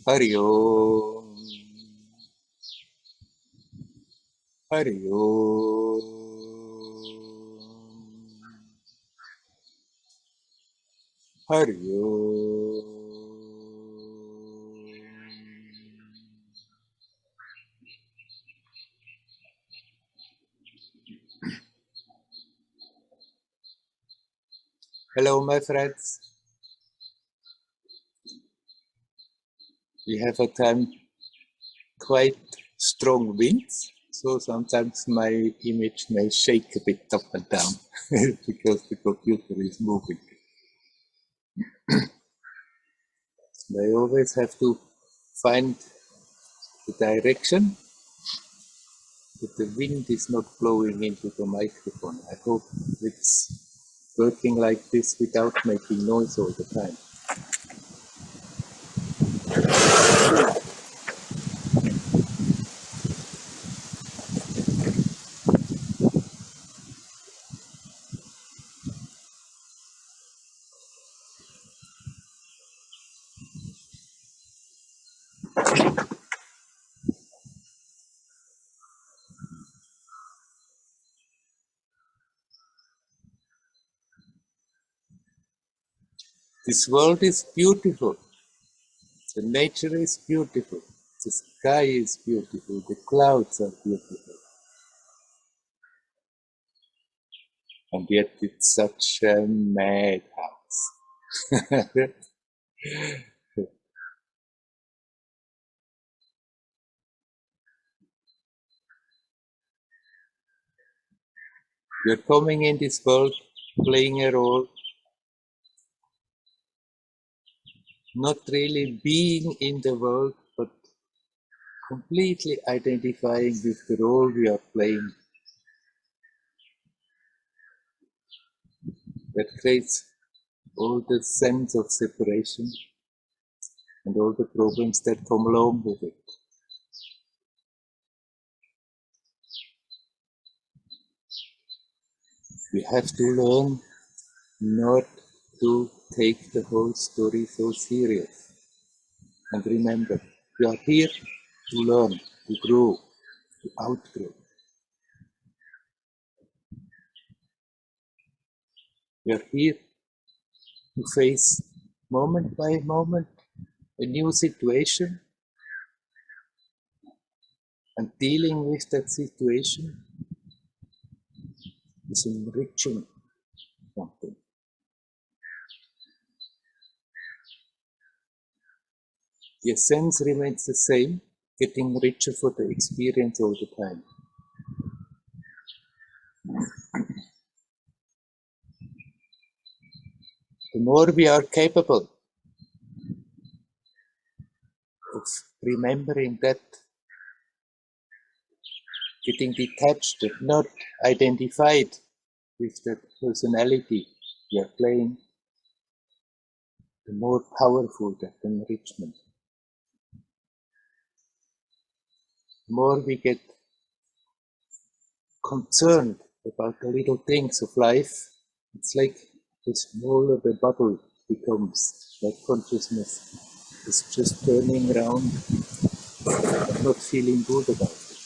Hari Om, Hari Om, Hari Om. Hello, my friends. We have a time quite strong winds, so sometimes my image may shake a bit up and down because the computer is moving. I always have to find the direction that the wind is not blowing into the microphone. I hope it's working like this without making noise all the time. This world is beautiful. The nature is beautiful. The sky is beautiful. The clouds are beautiful. And yet it's such a madhouse. You're coming in this world, playing a role, not really being in the world, but completely identifying with the role we are playing. That creates all the sense of separation and all the problems that come along with it. We have to learn not to take the whole story so serious. And remember, we are here to learn, to grow, to outgrow. We are here to face moment by moment a new situation and dealing with that situation is enriching something. The essence remains the same, getting richer for the experience all the time. The more we are capable of remembering that, getting detached, not identified with that personality we are playing, the more powerful that enrichment. The more we get concerned about the little things of life, it's like the smaller the bubble becomes, that consciousness is just turning around, not feeling good about it.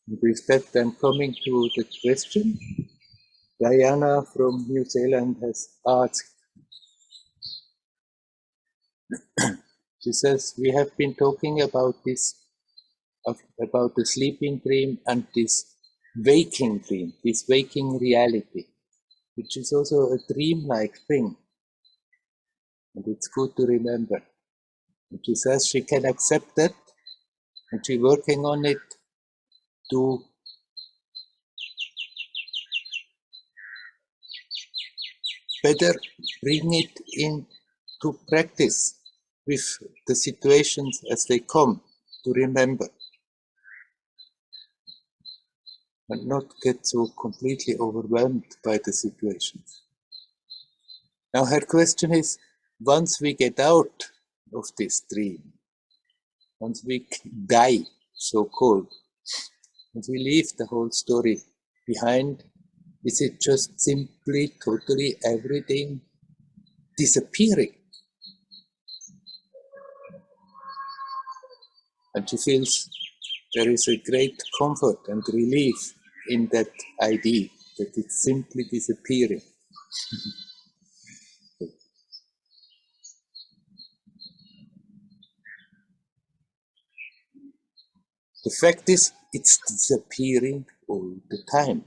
And with that, I'm coming to the question. Diana from New Zealand has asked. She says, we have been talking about this, about the sleeping dream and this waking dream, this waking reality, which is also a dream-like thing. And it's good to remember. And she says she can accept that, and she's working on it to better bring it into practice with the situations as they come, to remember and not get so completely overwhelmed by the situations. Now her question is, once we get out of this dream, once we die, so-called, once we leave the whole story behind Is it just simply, totally everything disappearing? And she feels there is a great comfort and relief in that idea that it's simply disappearing. The fact is, it's disappearing all the time.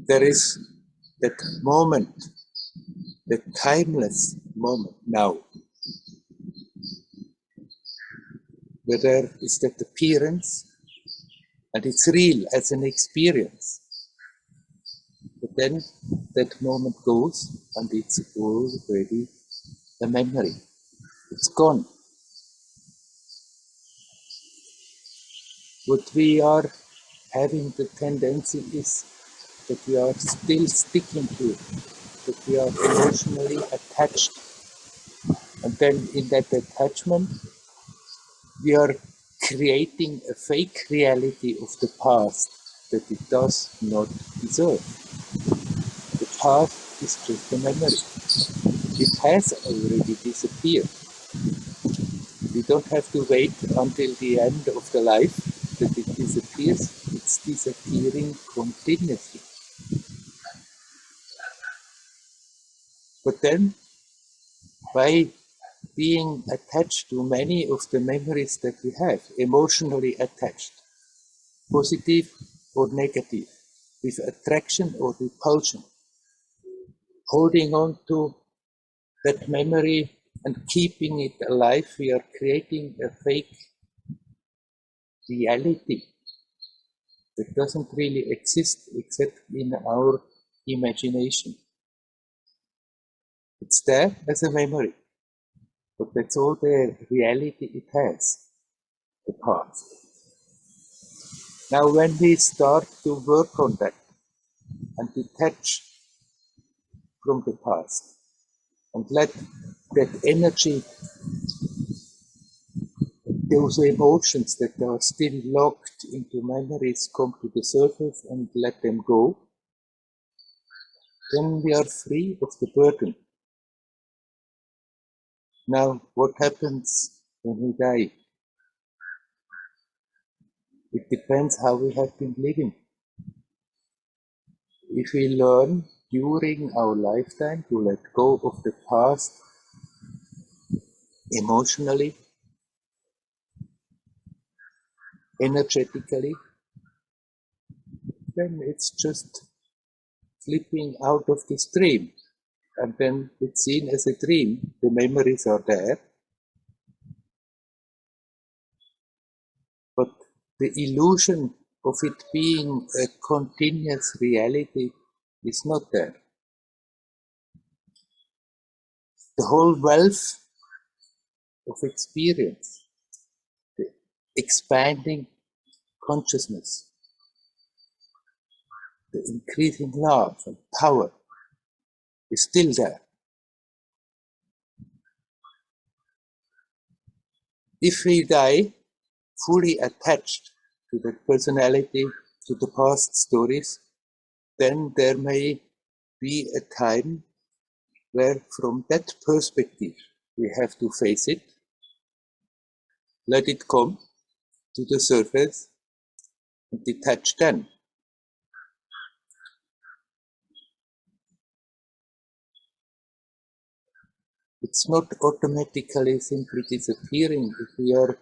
There is that moment, the timeless moment now, where there is that appearance and it's real as an experience. But then that moment goes and it's already a memory. It's gone. What we are having the tendency is that we are still sticking to it, that we are emotionally attached. And then in that attachment, we are creating a fake reality of the past that it does not deserve. The past is just a memory. It has already disappeared. We don't have to wait until the end of the life that it disappears. It's disappearing continuously. But then, by being attached to many of the memories that we have, emotionally attached, positive or negative, with attraction or repulsion, holding on to that memory and keeping it alive, we are creating a fake reality that doesn't really exist except in our imagination. It's there as a memory, but that's all the reality it has, the past. Now, when we start to work on that and detach from the past and let that energy, those emotions that are still locked into memories come to the surface and let them go, then we are free of the burden. Now, what happens when we die? It depends how we have been living. If we learn during our lifetime to let go of the past emotionally, energetically, then it's just slipping out of this dream. And then it's seen as a dream. The memories are there, but the illusion of it being a continuous reality is not there. The whole wealth of experience, the expanding consciousness, the increasing love and power is still there. If we die fully attached to that personality, to the past stories, then there may be a time where from that perspective we have to face it, let it come to the surface and detach then. It's not automatically simply disappearing. If we are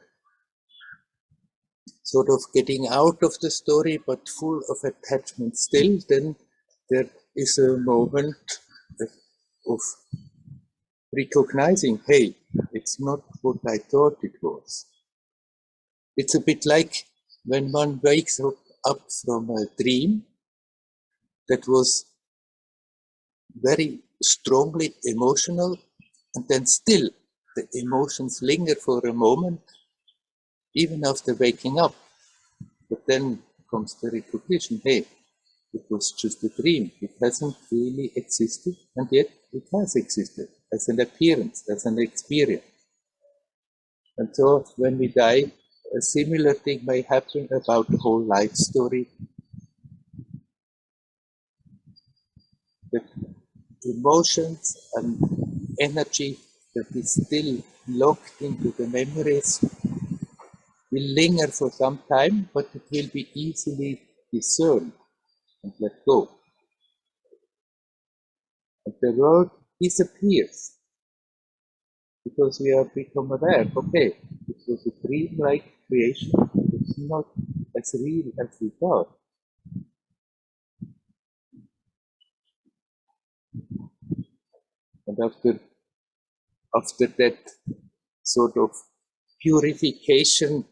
sort of getting out of the story but full of attachment still, then there is a moment of recognizing, hey, it's not what I thought it was. It's a bit like when one wakes up from a dream that was very strongly emotional, and then still the emotions linger for a moment, even after waking up. But then comes the recognition, hey, it was just a dream. It hasn't really existed, and yet it has existed as an appearance, as an experience. And so when we die, a similar thing may happen about the whole life story. That emotions and energy that is still locked into the memories will linger for some time, but it will be easily discerned and let go. And the world disappears because we have become aware, okay, it was a dream-like creation, it's not as real as we thought. And after that sort of purification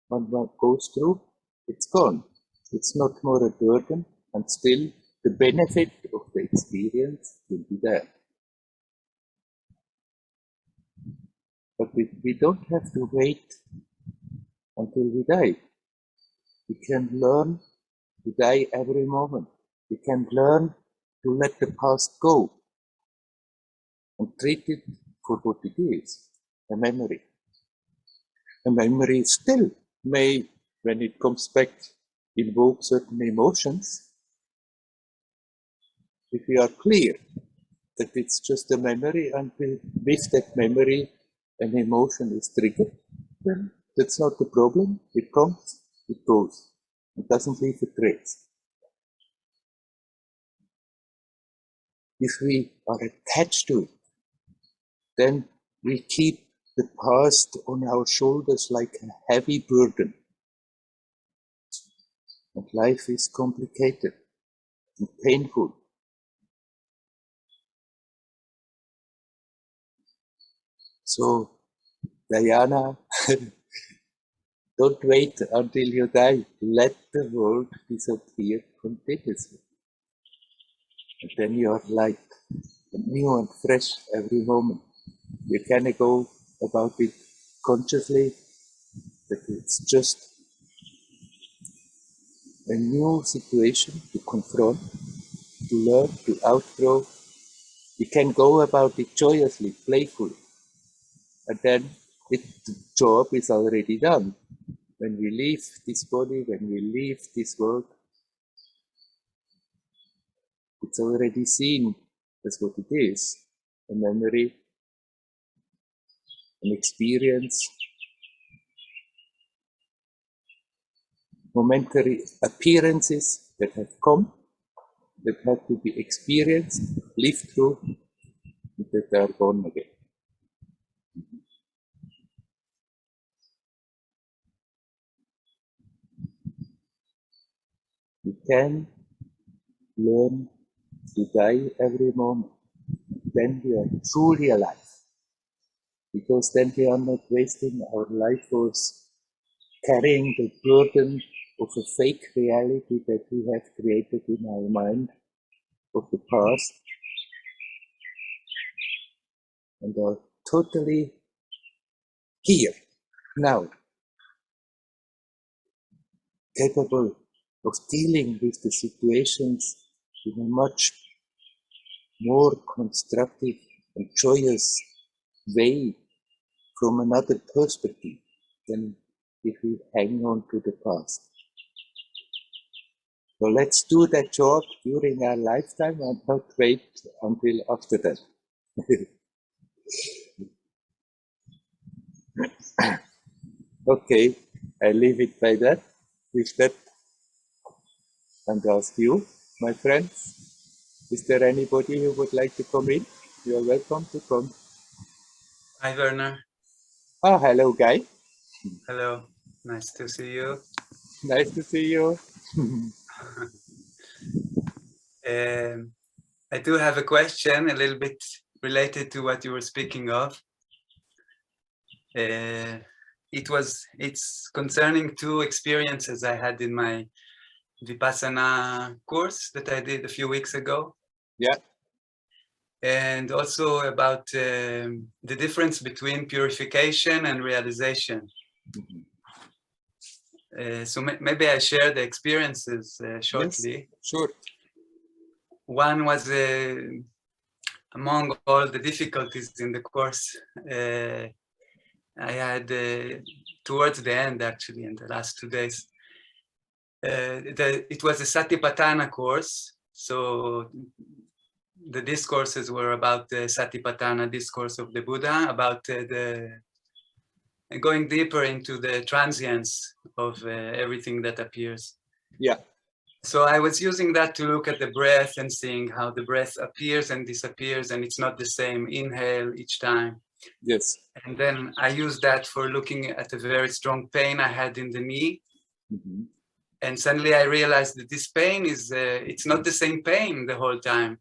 one goes through, it's gone. It's not more a burden, and still the benefit of the experience will be there. But we don't have to wait until we die. We can learn to die every moment. We can learn to let the past go and treat it for what it is, a memory. A memory still may, when it comes back, invoke certain emotions. If we are clear that it's just a memory and with that memory an emotion is triggered, then that's not the problem. It comes, it goes. It doesn't leave a trace. If we are attached to it, then we keep the past on our shoulders like a heavy burden. And life is complicated and painful. So, Diana, don't wait until you die. Let the world disappear continuously. And then you are like new and fresh every moment. You can go about it consciously, that it's just a new situation to confront, to learn, to outgrow. You can go about it joyously, playfully. And then the job is already done. When we leave this body, when we leave this world, it's already seen as what it is, a memory, an experience, momentary appearances that have come, that have to be experienced, lived through, and that are gone again. We can learn to die every moment. Then we are truly alive. Because then we are not wasting our life force carrying the burden of a fake reality that we have created in our mind of the past, and are totally here, now, capable of dealing with the situations in a much more constructive and joyous way from another perspective than if we hang on to the past. So let's do that job during our lifetime and not wait until after that. Okay, I leave it by that. With that, and ask you, my friends, is there anybody who would like to come in? You are welcome to come. Hi, Werner. Ah, hello, Guy. Hello. Nice to see you. Nice to see you. I do have a question a little bit related to what you were speaking of. It's concerning two experiences I had in my Vipassana course that I did a few weeks ago. Yeah. And also about the difference between purification and realization. So maybe I share the experiences shortly. Yes, sure. One was among all the difficulties in the course. I had towards the end, actually, in the last 2 days. It was a Satipatthana course, so the discourses were about the Satipatthana discourse of the Buddha, about going deeper into the transience of everything that appears. Yeah. So I was using that to look at the breath and seeing how the breath appears and disappears, and it's not the same inhale each time. Yes. And then I used that for looking at a very strong pain I had in the knee. Mm-hmm. And suddenly I realized that this pain is, it's not the same pain the whole time.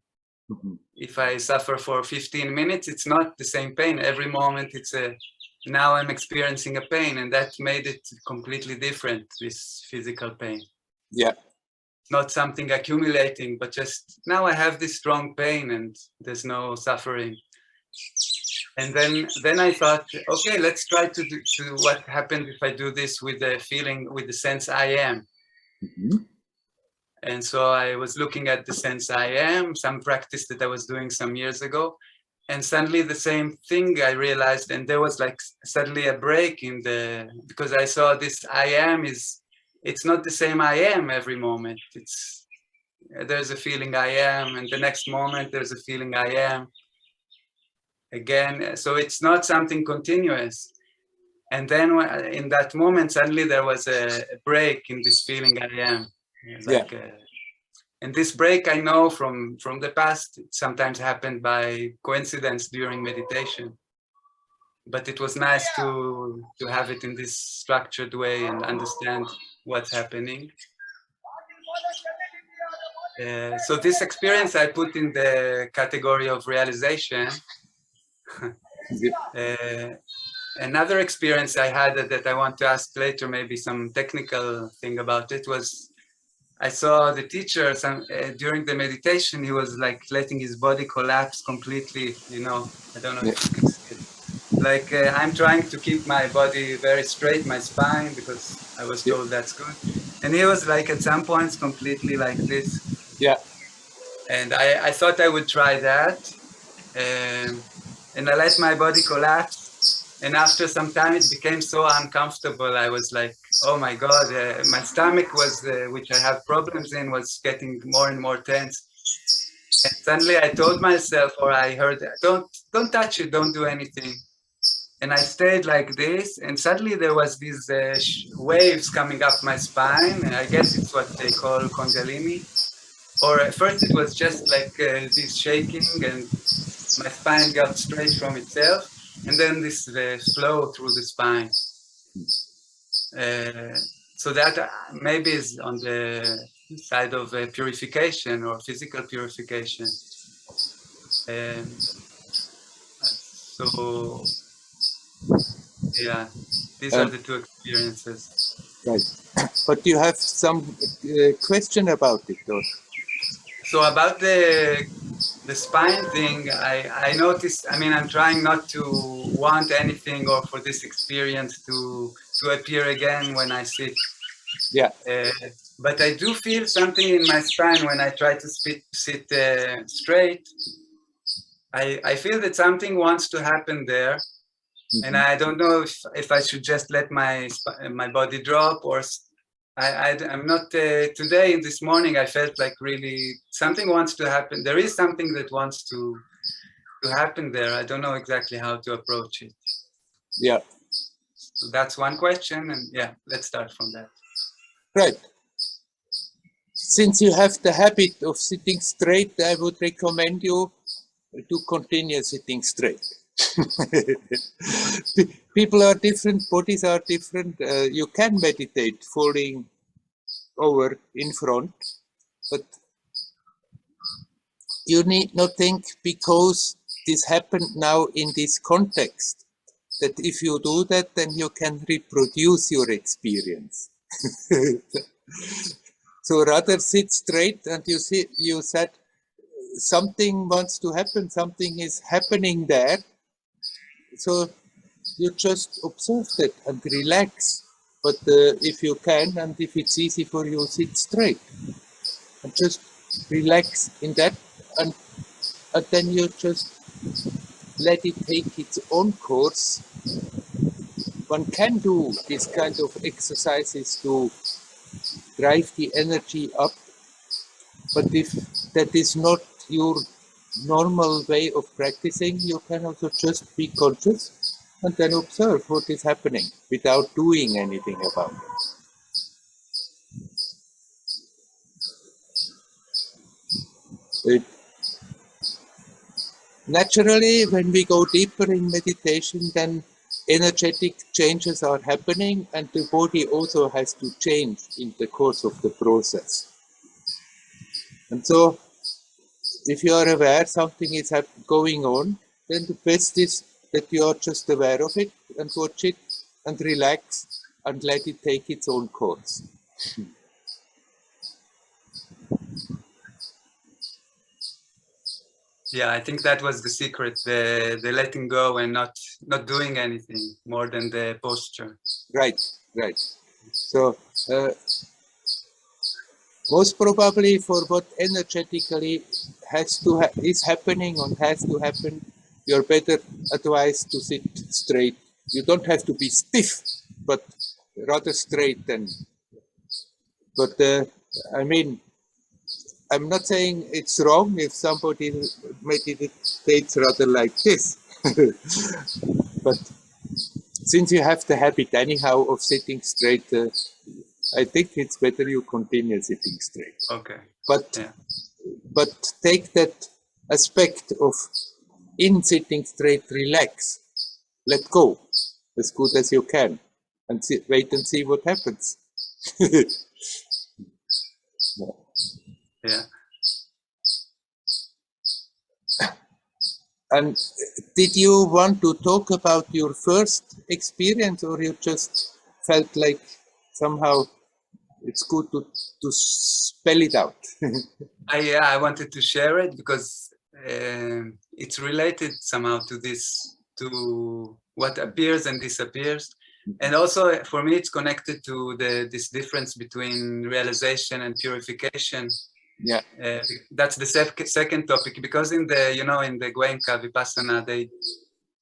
Mm-hmm. If I suffer for 15 minutes, it's not the same pain. Every moment it's now I'm experiencing a pain, and that made it completely different, this physical pain. Yeah. Not something accumulating, but just now I have this strong pain and there's no suffering. And then I thought, okay, let's try to do what happens if I do this with the feeling, with the sense I am. Mm-hmm. And so I was looking at the sense I am, some practice that I was doing some years ago. And suddenly the same thing I realized, and there was like suddenly a break in because I saw this I am it's not the same I am every moment. There's a feeling I am, and the next moment there's a feeling I am again. So it's not something continuous. And then in that moment, suddenly there was a break in this feeling I am. Like, and this break I know from the past, it sometimes happened by coincidence during meditation. But it was nice to have it in this structured way and understand what's happening. So this experience I put in the category of realization. Another experience I had that I want to ask later, maybe some technical thing about it, was I saw the teacher during the meditation, he was like letting his body collapse completely, you know, I don't know if you can see it. Like I'm trying to keep my body very straight, my spine, because I was told that's good. And he was like at some points completely like this. Yeah. And I thought I would try that. And I let my body collapse. And after some time, it became so uncomfortable. I was like, oh my God, my stomach was, which I have problems in, was getting more and more tense. And suddenly I told myself, or I heard, don't touch it, don't do anything. And I stayed like this, and suddenly there was these waves coming up my spine. And I guess it's what they call Kundalini. Or at first it was just like this shaking, and my spine got straight from itself. And then this flow through the spine. So that maybe is on the side of purification or physical purification. So yeah, these are the two experiences. Right. But you have some question about it, or? So about the spine thing, I noticed, I mean, I'm trying not to want anything or for this experience to appear again when I sit. Yeah. But I do feel something in my spine when I try to sit straight. I feel that something wants to happen there. Mm-hmm. And I don't know if I should just let my body drop, or I'm not, today, this morning, I felt like really something wants to happen. There is something that wants to happen there. I don't know exactly how to approach it. Yeah. So that's one question, and yeah, let's start from that. Right. Since you have the habit of sitting straight, I would recommend you to continue sitting straight. People are different, bodies are different. You can meditate falling over in front, but you need not think because this happened now in this context, that if you do that, then you can reproduce your experience. So rather sit straight, and you said something wants to happen, something is happening there. So you just observe it and relax. But if you can, and if it's easy for you, sit straight and just relax in that, and then you just let it take its own course. one can do this kind of exercises to drive the energy up, but if that is not your normal way of practicing, you can also just be conscious and then observe what is happening without doing anything about it. Naturally, when we go deeper in meditation, then energetic changes are happening and the body also has to change in the course of the process. And so, if you are aware something is going on, then the best is that you are just aware of it and watch it and relax and let it take its own course. Yeah, I think that was the secret, the letting go and not doing anything more than the posture. Right. So most probably for what energetically is happening or has to happen, you're better advised to sit straight. You don't have to be stiff, but rather straight. But I mean, I'm not saying it's wrong if somebody meditates rather like this. But since you have the habit anyhow of sitting straight, I think it's better you continue sitting straight. Okay. But take that aspect of in sitting straight, relax, let go as good as you can, and wait and see what happens. Yeah. And did you want to talk about your first experience, or you just felt like somehow it's good to spell it out? I wanted to share it because it's related somehow to this, to what appears and disappears. And also for me, it's connected to this difference between realization and purification. Yeah. That's the second topic, because in the, in the Goenka Vipassana,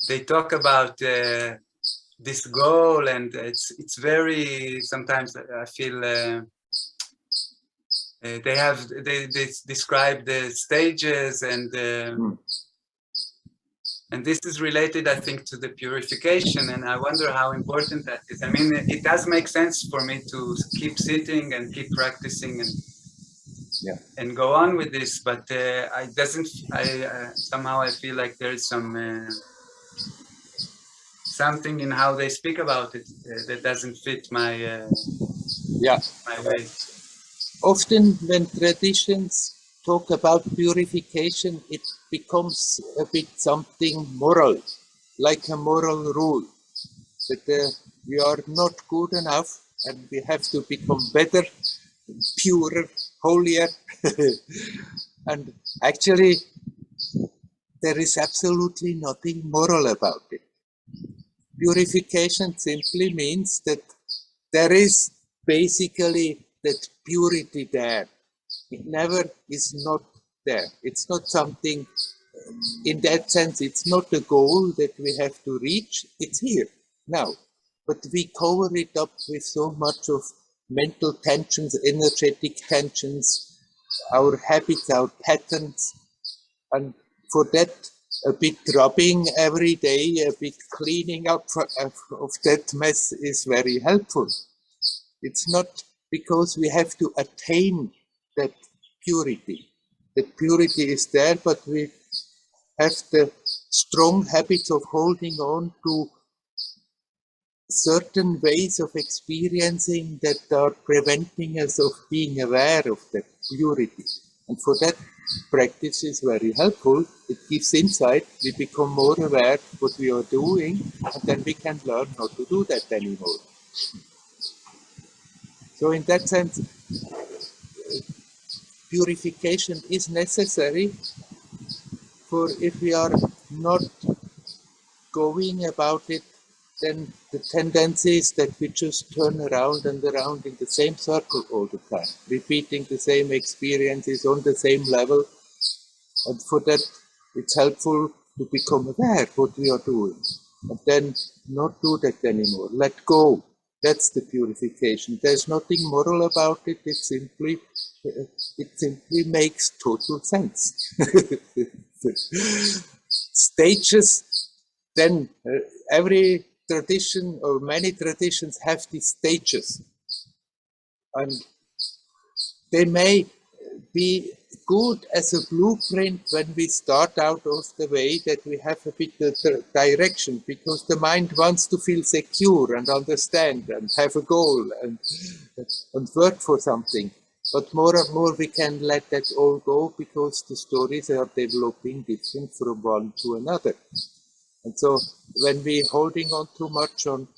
they talk about this goal, and it's very, sometimes I feel they describe the stages, and this is related, I think, to the purification, and I wonder how important that is. I mean, it does make sense for me to keep sitting and keep practicing and go on with this, but somehow I feel like there is something in how they speak about it that doesn't fit my my way. Often when traditions talk about purification, it becomes a bit something moral, like a moral rule, that we are not good enough and we have to become better, purer, holier. And actually, there is absolutely nothing moral about it. Purification simply means that there is basically that purity there. It never is not there. It's not something, in that sense, it's not a goal that we have to reach. It's here now. But we cover it up with so much of mental tensions, energetic tensions, our habits, our patterns. And for that, a bit rubbing every day, a bit cleaning up of that mess is very helpful. It's not because we have to attain that purity. That purity is there, but we have the strong habits of holding on to certain ways of experiencing that are preventing us of being aware of that purity. And for that, practice is very helpful. It gives insight. We become more aware of what we are doing, and then we can learn not to do that anymore. So in that sense, purification is necessary, for if we are not going about it, then the tendency is that we just turn around and around in the same circle all the time, repeating the same experiences on the same level. And for that, it's helpful to become aware of what we are doing. and then not do that anymore. Let go. That's the purification. There's nothing moral about it. It simply makes total sense. Stages. Then every tradition or many traditions have these stages, and they may be good as a blueprint when we start out of the way, that we have a bit of direction, because the mind wants to feel secure and understand and have a goal and work for something. But more and more we can let that all go, because the stories are developing different from one to another. And so when we're holding on too much on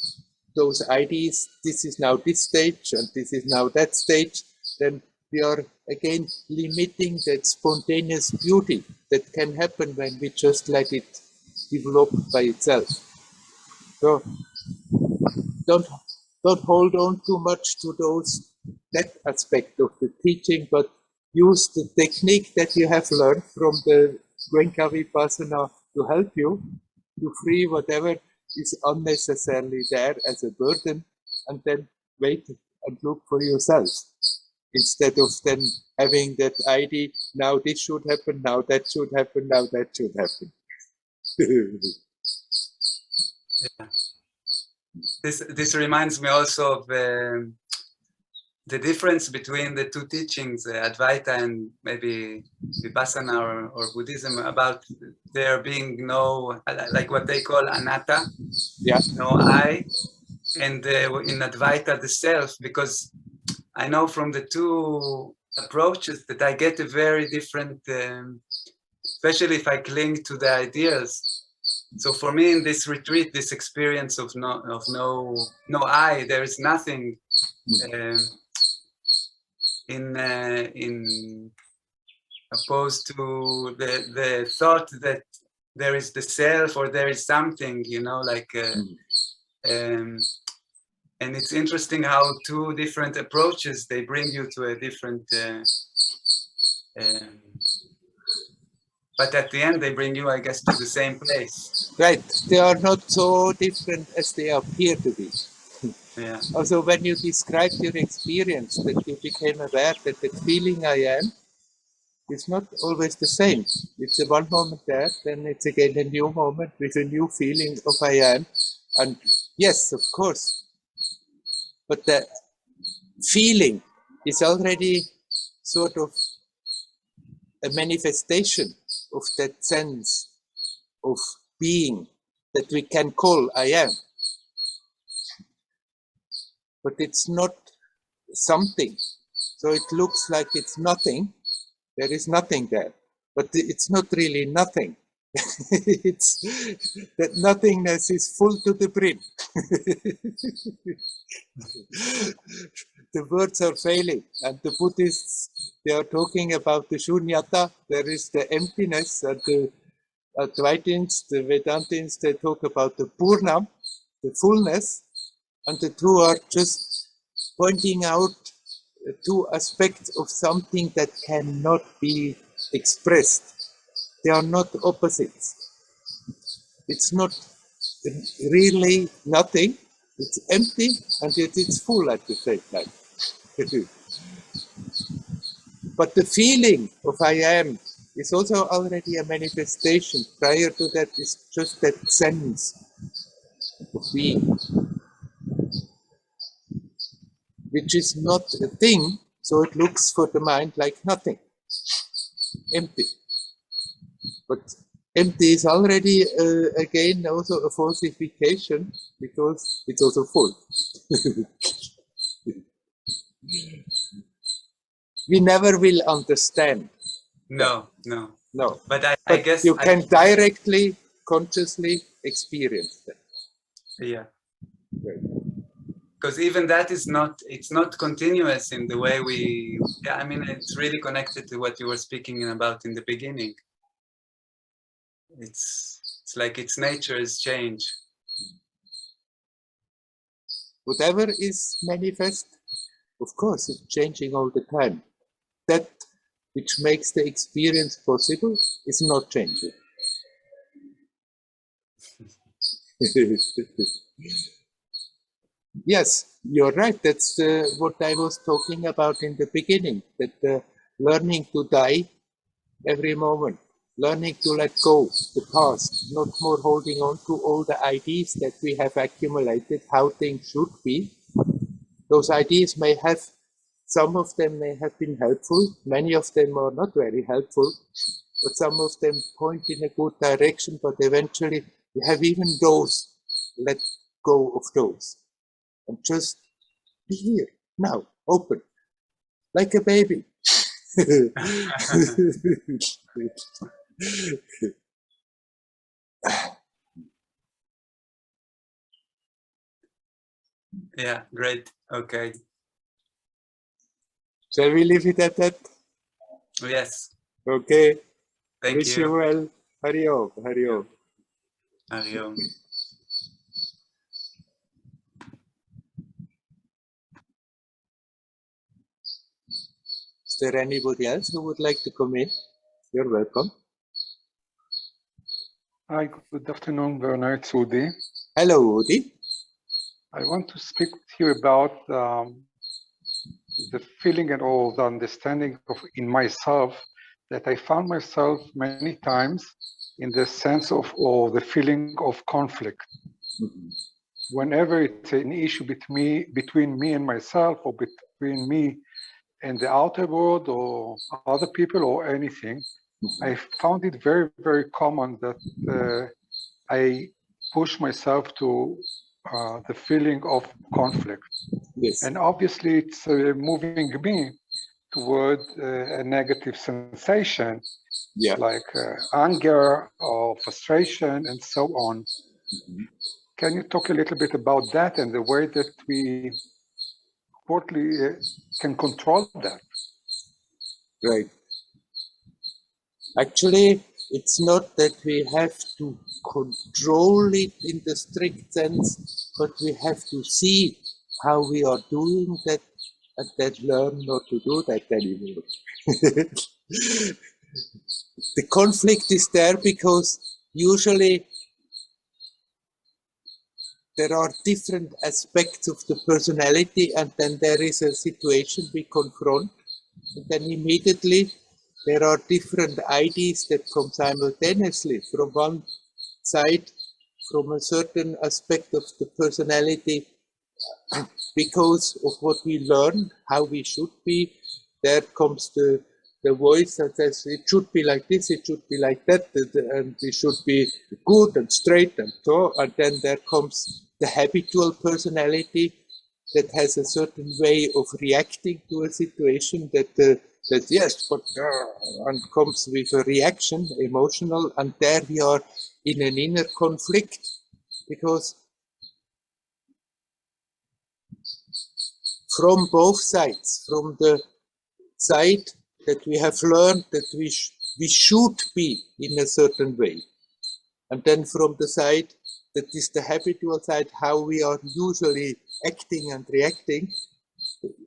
those ideas, this is now this stage and this is now that stage, then we are again limiting that spontaneous beauty that can happen when we just let it develop by itself. So don't hold on too much to that aspect of the teaching, but use the technique that you have learned from the Goenka Vipassana to help you to free whatever is unnecessarily there as a burden, and then wait and look for yourself, instead of then having that idea, now this should happen, now that should happen, now that should happen. Yeah. This reminds me also of the difference between the two teachings, Advaita and maybe Vipassana or Buddhism, about there being no, like what they call anatta, Yeah. no I, and in Advaita the self, because I know from the two approaches that I get a very different, especially if I cling to the ideas. So for me in this retreat, this experience of no I, there is nothing. In opposed to the thought that there is the self or there is something, you know, like and it's interesting how two different approaches, they bring you to a different but at the end they bring you, I guess, to the same place. Right, they are not so different as they appear to be. Yeah. Also, when you described your experience, that you became aware that the feeling I am is not always the same. It's a one moment there, then it's again a new moment with a new feeling of I am. And yes, of course, but the feeling is already sort of a manifestation of that sense of being that we can call I am. But it's not something. So it looks like it's nothing. There is nothing there. But it's not really nothing. It's that nothingness is full to the brim. The words are failing, and the Buddhists, they are talking about the shunyata. There is the emptiness, and the Advaitins, the Vedantins, they talk about the purnam, the fullness, and the two are just pointing out two aspects of something that cannot be expressed. They are not opposites. It's not really nothing, it's empty, and yet it's full at the same time. But the feeling of I am is also already a manifestation. Prior to that is just that sense of being, which is not a thing, so it looks for the mind like nothing, empty. But empty is already, again, also a falsification, because it's also full. We never will understand. No. But I But guess you can directly, consciously experience that. Yeah. Right. Because even that is not, it's not continuous in the way we, yeah, I mean, it's really connected to what you were speaking about in the beginning. It's like its nature is change. Whatever is manifest, of course, it's changing all the time. That which makes the experience possible is not changing. Yes, you're right. That's what I was talking about in the beginning, that learning to die every moment, learning to let go the past, not more holding on to all the ideas that we have accumulated, how things should be. Those ideas may have, some of them may have been helpful, many of them are not very helpful, but some of them point in a good direction, but eventually you have even those, let go of those. And just be here, now, open, like a baby. Yeah, great. Okay. Shall we leave it at that? Yes. Okay. Thank Wish you you. well. Hari Om. Hari Om. Hari Om. Is there anybody else who would like to come in? You're welcome. Hi, good afternoon, Werner. It's Udi. Hello, Udi. I want to speak to you about the feeling and all the understanding of in myself that I found myself many times in the sense of or the feeling of conflict. Whenever it's an issue between me and myself, or between me and the outer world or other people or anything, I found it very, very common that I push myself to the feeling of conflict. Yes. And obviously it's moving me toward a negative sensation, Yeah. like anger or frustration and so on. Can you talk a little bit about that and the way that we can control that? Right. Actually, it's not that we have to control it in the strict sense, but we have to see how we are doing that and then learn not to do that anymore. The conflict is there because usually there are different aspects of the personality, and then there is a situation we confront, and then immediately there are different ideas that come simultaneously from one side, from a certain aspect of the personality, because of what we learn, how we should be. There comes the voice that says it should be like this, it should be like that, and we should be good and straight and so. And then there comes the habitual personality that has a certain way of reacting to a situation that yes, but and comes with a reaction, emotional, and there we are in an inner conflict because from both sides, from the side that we have learned that we should be in a certain way, and then from the side that is the habitual side, how we are usually acting and reacting.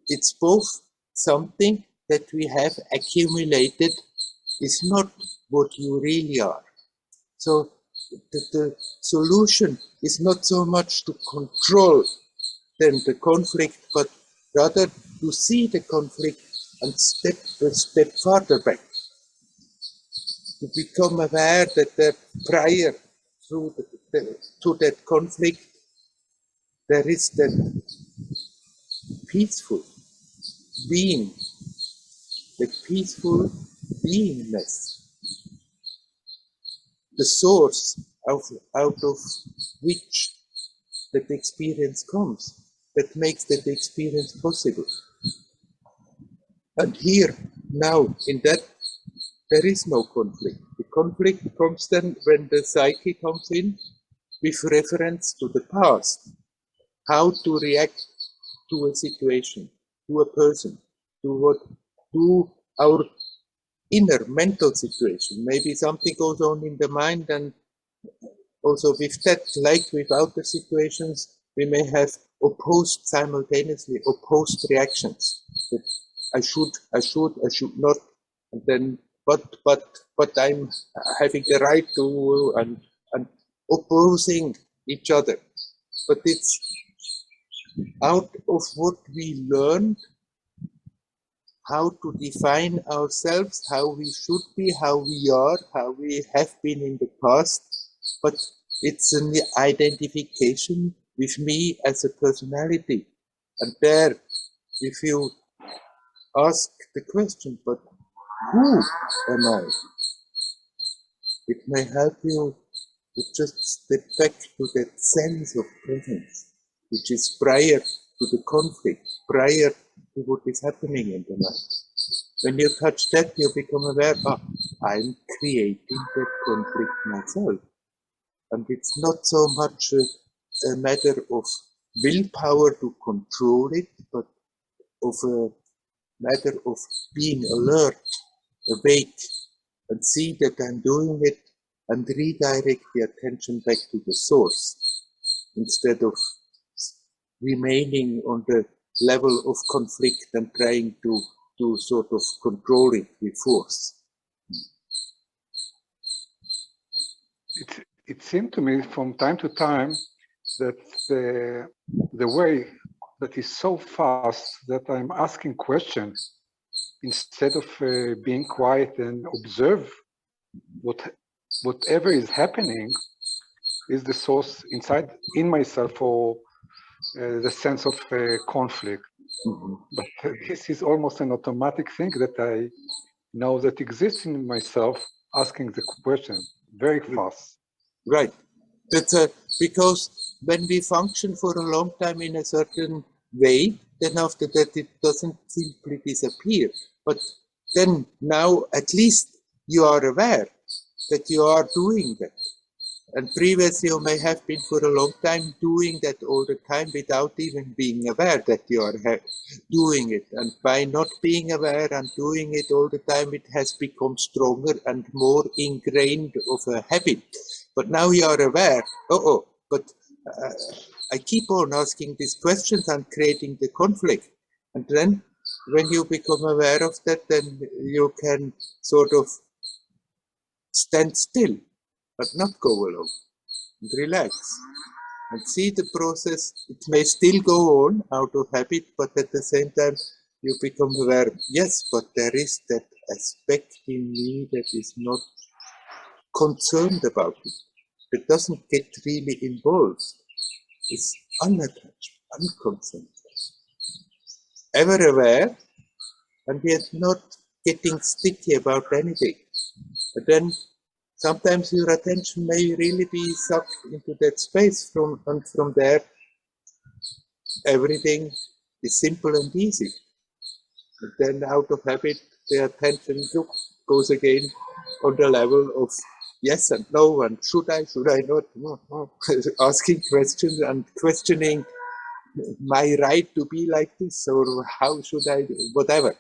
It's both something that we have accumulated is not what you really are. So the solution is not so much to control then the conflict, but rather to see the conflict and step a step further back, to become aware that prior to that conflict, there is that peaceful being, the peaceful beingness, the source out of which that experience comes, that makes that experience possible. And here, now, in that, there is no conflict. The conflict comes then when the psyche comes in with reference to the past, how to react to a situation, to a person, to our inner mental situation. Maybe something goes on in the mind, and also with that, like with outer situations, we may have simultaneously opposed reactions. That I should not, and then but I'm having the right to, and opposing each other. But it's out of what we learned, how to define ourselves, how we should be, how we are, how we have been in the past. But it's an identification with me as a personality. And there, if you ask the question, but who am I? It may help you to just step back to that sense of presence, which is prior to the conflict, prior to what is happening in the mind. When you touch that, you become aware, I'm creating that conflict myself. And it's not so much a matter of willpower to control it, but of a matter of being alert, awake, and see that I'm doing it and redirect the attention back to the source instead of remaining on the level of conflict and trying to sort of control it with force. It seemed to me from time to time that the way that is so fast that I'm asking questions instead of being quiet and observe whatever is happening is the source inside in myself or the sense of conflict. Mm-hmm. But this is almost an automatic thing that I know that exists in myself, asking the question very fast. Right. That's because when we function for a long time in a certain way, then after that it doesn't simply disappear. But then now at least you are aware that you are doing that. And previously you may have been for a long time doing that all the time without even being aware that you are doing it. And by not being aware and doing it all the time, it has become stronger and more ingrained of a habit. But now you are aware, but I keep on asking these questions and creating the conflict. And then when you become aware of that, then you can sort of stand still, but not go along, and relax and see the process. It may still go on out of habit, but at the same time you become aware, yes, but there is that aspect in me that is not concerned about it. It doesn't get really involved. It's unattached, unconcerned, ever aware, and yet not getting sticky about anything. But then sometimes your attention may really be sucked into that space and from there everything is simple and easy. But then out of habit, the attention goes again on the level of yes and no, and should I not? No. Asking questions and questioning my right to be like this, or how should I do, whatever.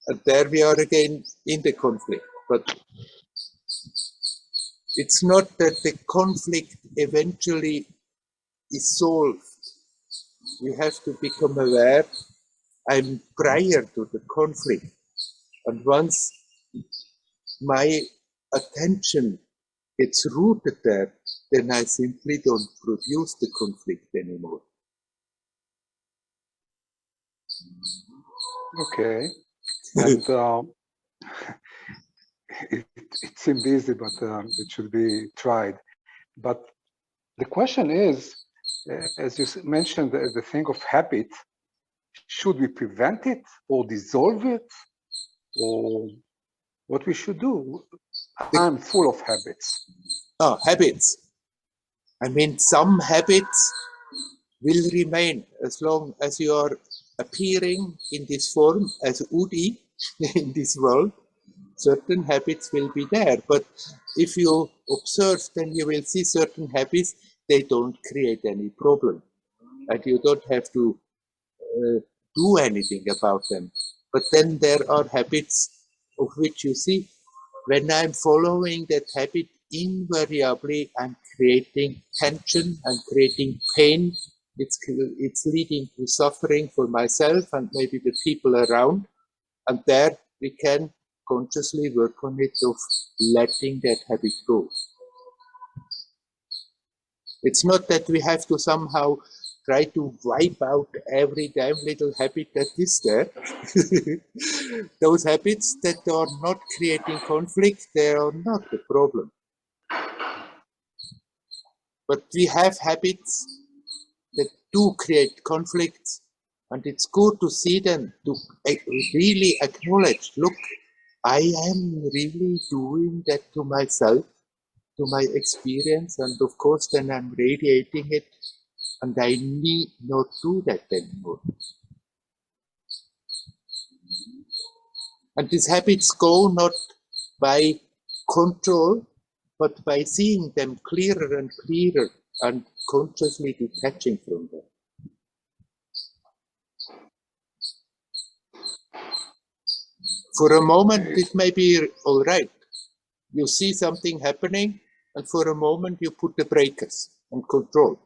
And there we are again in the conflict. But it's not that the conflict eventually is solved. You have to become aware, I'm prior to the conflict. And once my attention gets rooted there, then I simply don't produce the conflict anymore. Okay. And it seems easy, but it should be tried. But the question is, as you mentioned, the thing of habit, should we prevent it or dissolve it, or what we should do? I'm full of habits. Oh, habits. I mean, some habits will remain as long as you are appearing in this form as Udi in this world. Certain habits will be there, but if you observe, then you will see certain habits, they don't create any problem, and you don't have to do anything about them. But then there are habits of which you see, when I'm following that habit, invariably I'm creating tension, I'm creating pain. It's leading to suffering for myself and maybe the people around. And there we can consciously work on it of letting that habit go. It's not that we have to somehow try to wipe out every damn little habit that is there. Those habits that are not creating conflict, they are not the problem. But we have habits that do create conflicts, and it's good to see them, to really acknowledge, look, I am really doing that to myself, to my experience, and of course then I'm radiating it, and I need not do that anymore. And these habits go not by control, but by seeing them clearer and clearer and consciously detaching from them. For a moment, it may be all right. You see something happening, and for a moment you put the breakers and control.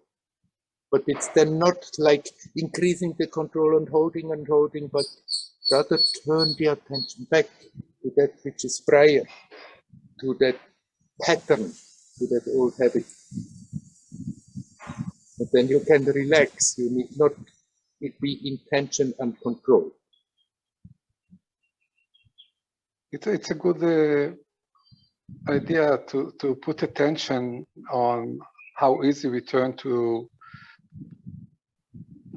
But it's then not like increasing the control and holding, but rather turn the attention back to that which is prior, to that pattern, to that old habit. And then you can relax. You need not be intention and control. It's a good idea to put attention on how easy we turn to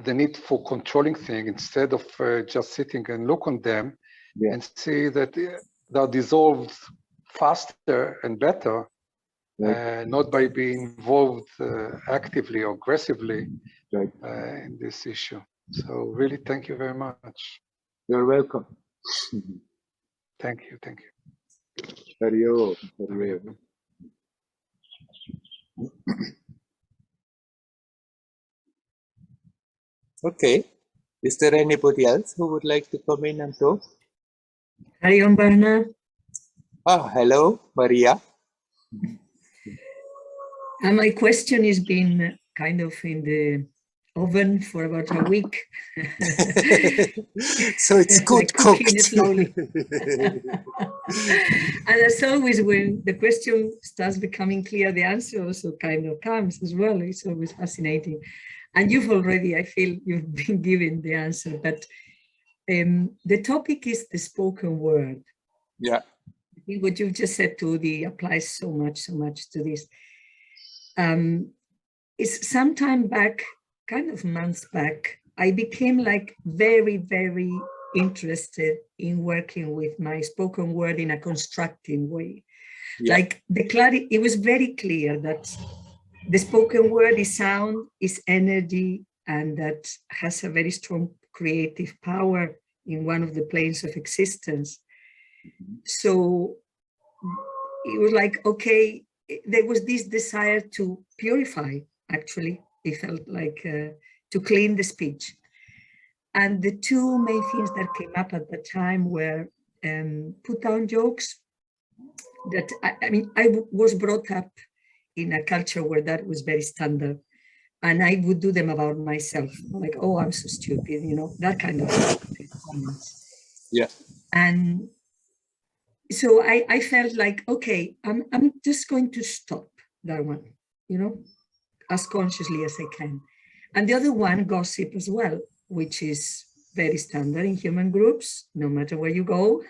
the need for controlling things instead of just sitting and look on them, yeah, and see that they're dissolved faster and better, right, not by being involved actively or aggressively, right, in this issue. So really, thank you very much. You're welcome. Thank you. Hario. Okay. Is there anybody else who would like to come in and talk? Hariom, Werner. Ah, hello, Maria. My question has been kind of in the oven for about a week. So it's good cooking cooked. slowly. And as always, when the question starts becoming clear, the answer also kind of comes as well. It's always fascinating. And you've already, I feel you've been given the answer, but the topic is the spoken word. Yeah. I think what you've just said applies so much to this. It's some time back, kind of months back, I became like very, very interested in working with my spoken word in a constructive way. Yeah. Like it was very clear that the spoken word is sound, is energy, and that has a very strong creative power in one of the planes of existence. So it was like, okay, there was this desire to purify, actually. It felt like to clean the speech. And the two main things that came up at the time were put down jokes that, I was brought up in a culture where that was very standard. And I would do them about myself, like, oh, I'm so stupid, that kind of comments. Yeah. And so I felt like, okay, I'm just going to stop that one, as consciously as I can. And the other one, gossip as well, which is very standard in human groups, no matter where you go.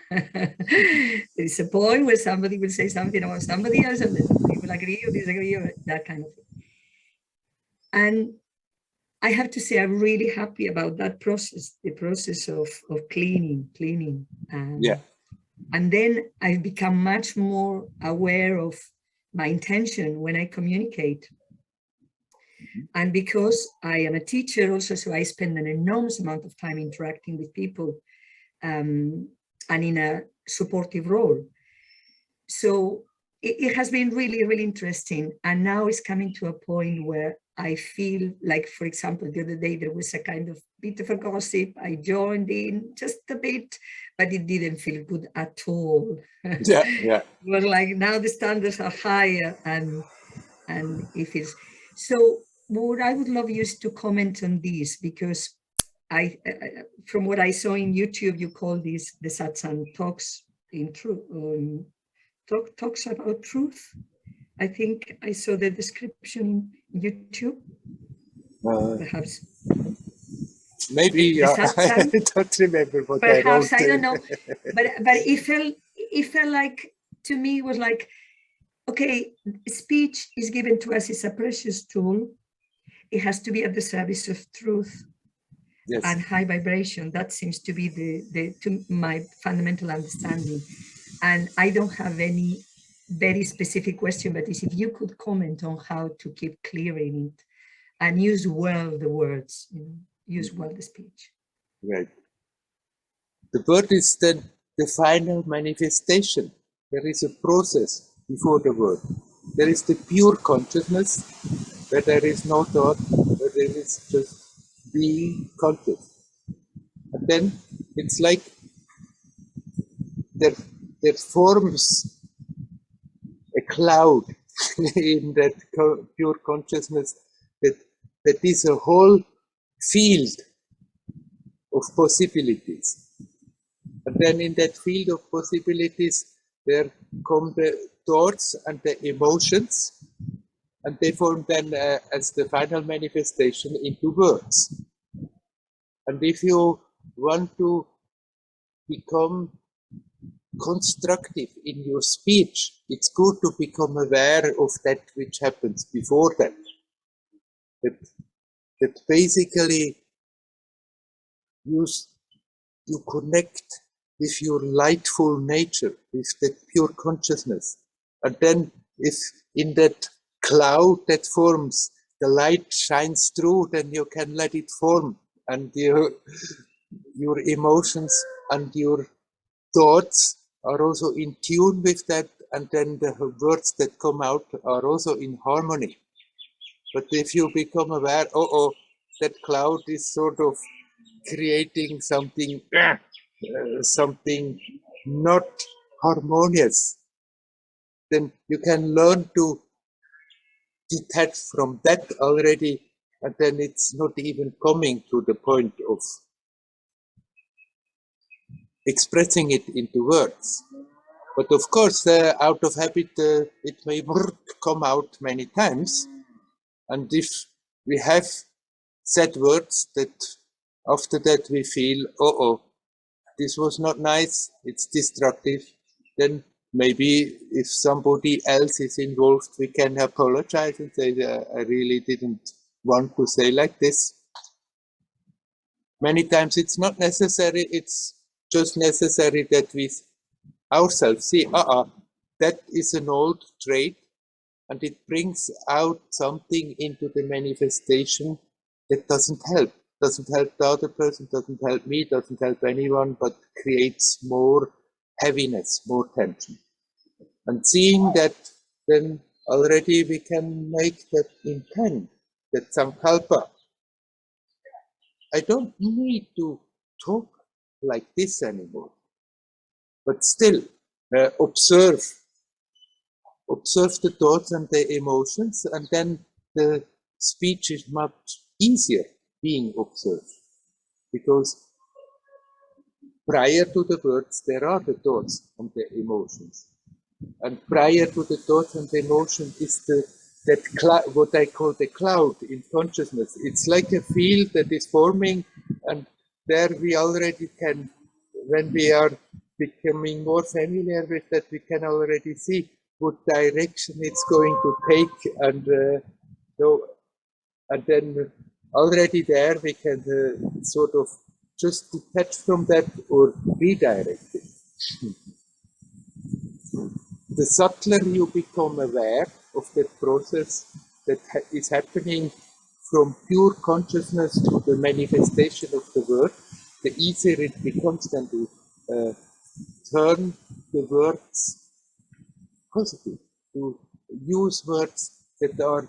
There's a point where somebody will say something about somebody else, and then people agree or disagree, or that kind of thing. And I have to say, I'm really happy about that process, the process of cleaning. Yeah. And then I've become much more aware of my intention when I communicate. And because I am a teacher also, so I spend an enormous amount of time interacting with people and in a supportive role. So it has been really, really interesting. And now it's coming to a point where I feel like, for example, the other day, there was a kind of bit of a gossip. I joined in just a bit, but it didn't feel good at all. Yeah. We're like, now the standards are higher, and if it's so, what I would love you is to comment on this, because I from what I saw in YouTube, you call this the Satsang talks in truth, talks about truth. I think I saw the description in YouTube, perhaps. Maybe The satsang, I don't remember what perhaps, I I wrote. don't know, but it felt like, to me, it was like, okay, speech is given to us, it's a precious tool. It has to be at the service of truth. Yes. And high vibration. That seems to be to my fundamental understanding. And I don't have any very specific question, but if you could comment on how to keep clearing it and use well the words, use well the speech. Right. The word is then the final manifestation. There is a process before the word. There is the pure consciousness, where there is no thought, where there is just being conscious. And then it's like there forms a cloud in that pure consciousness that is a whole field of possibilities. And then in that field of possibilities, there come the thoughts and the emotions, and they form then as the final manifestation into words. And if you want to become constructive in your speech, it's good to become aware of that which happens before that. That basically you connect with your lightful nature, with that pure consciousness. And then if in that cloud that forms, the light shines through, then you can let it form. And your emotions and your thoughts are also in tune with that, and then the words that come out are also in harmony. But if you become aware, that cloud is sort of creating something, something not harmonious, then you can learn to detach from that already, and then it's not even coming to the point of expressing it into words. But of course, out of habit, it may come out many times. And if we have said words that after that we feel, this was not nice, it's destructive, then maybe if somebody else is involved, we can apologize and say, I really didn't want to say like this. Many times it's not necessary, it's just necessary that we ourselves see, that is an old trait, and it brings out something into the manifestation that doesn't help the other person, doesn't help me, doesn't help anyone, but creates more heaviness, more tension. And seeing that, then already we can make that intent, that sankalpa. I don't need to talk like this anymore, but still observe the thoughts and the emotions, and then the speech is much easier being observed, because prior to the words there are the thoughts and the emotions, and prior to the thoughts and the emotion is what I call the cloud in consciousness. It's like a field that is forming, and there we already can, when we are becoming more familiar with that, we can already see what direction it's going to take, and then already there we can sort of just detach from that or redirect it. The subtler you become aware of that process that is happening from pure consciousness to the manifestation of the word, the easier it becomes then to turn the words positive, to use words that are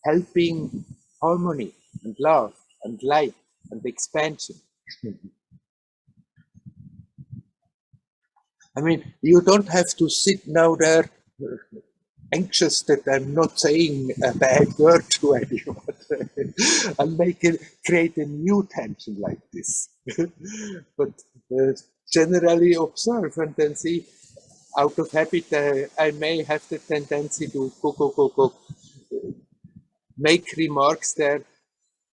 helping harmony and love and light and expansion. I mean, you don't have to sit now there anxious that I'm not saying a bad word to anyone and create a new tension like this. But generally observe and then see, out of habit, I may have the tendency to make remarks there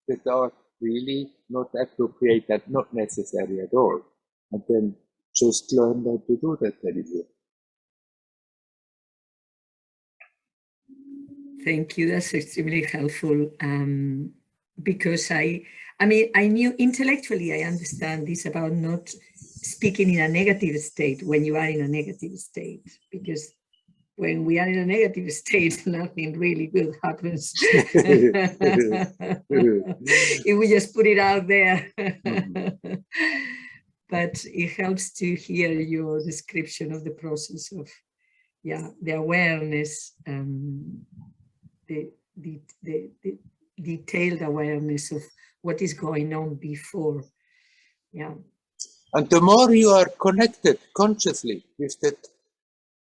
that are really not appropriate, and not necessary at all. And then just learn how to do that anymore. Thank you. That's extremely helpful. Because I mean, I knew intellectually, I understand this about not speaking in a negative state when you are in a negative state, because when we are in a negative state, nothing really good happens. If we just put it out there. But it helps to hear your description of the process of, yeah, the awareness, the detailed awareness of what is going on before. Yeah. And the more you are connected consciously with that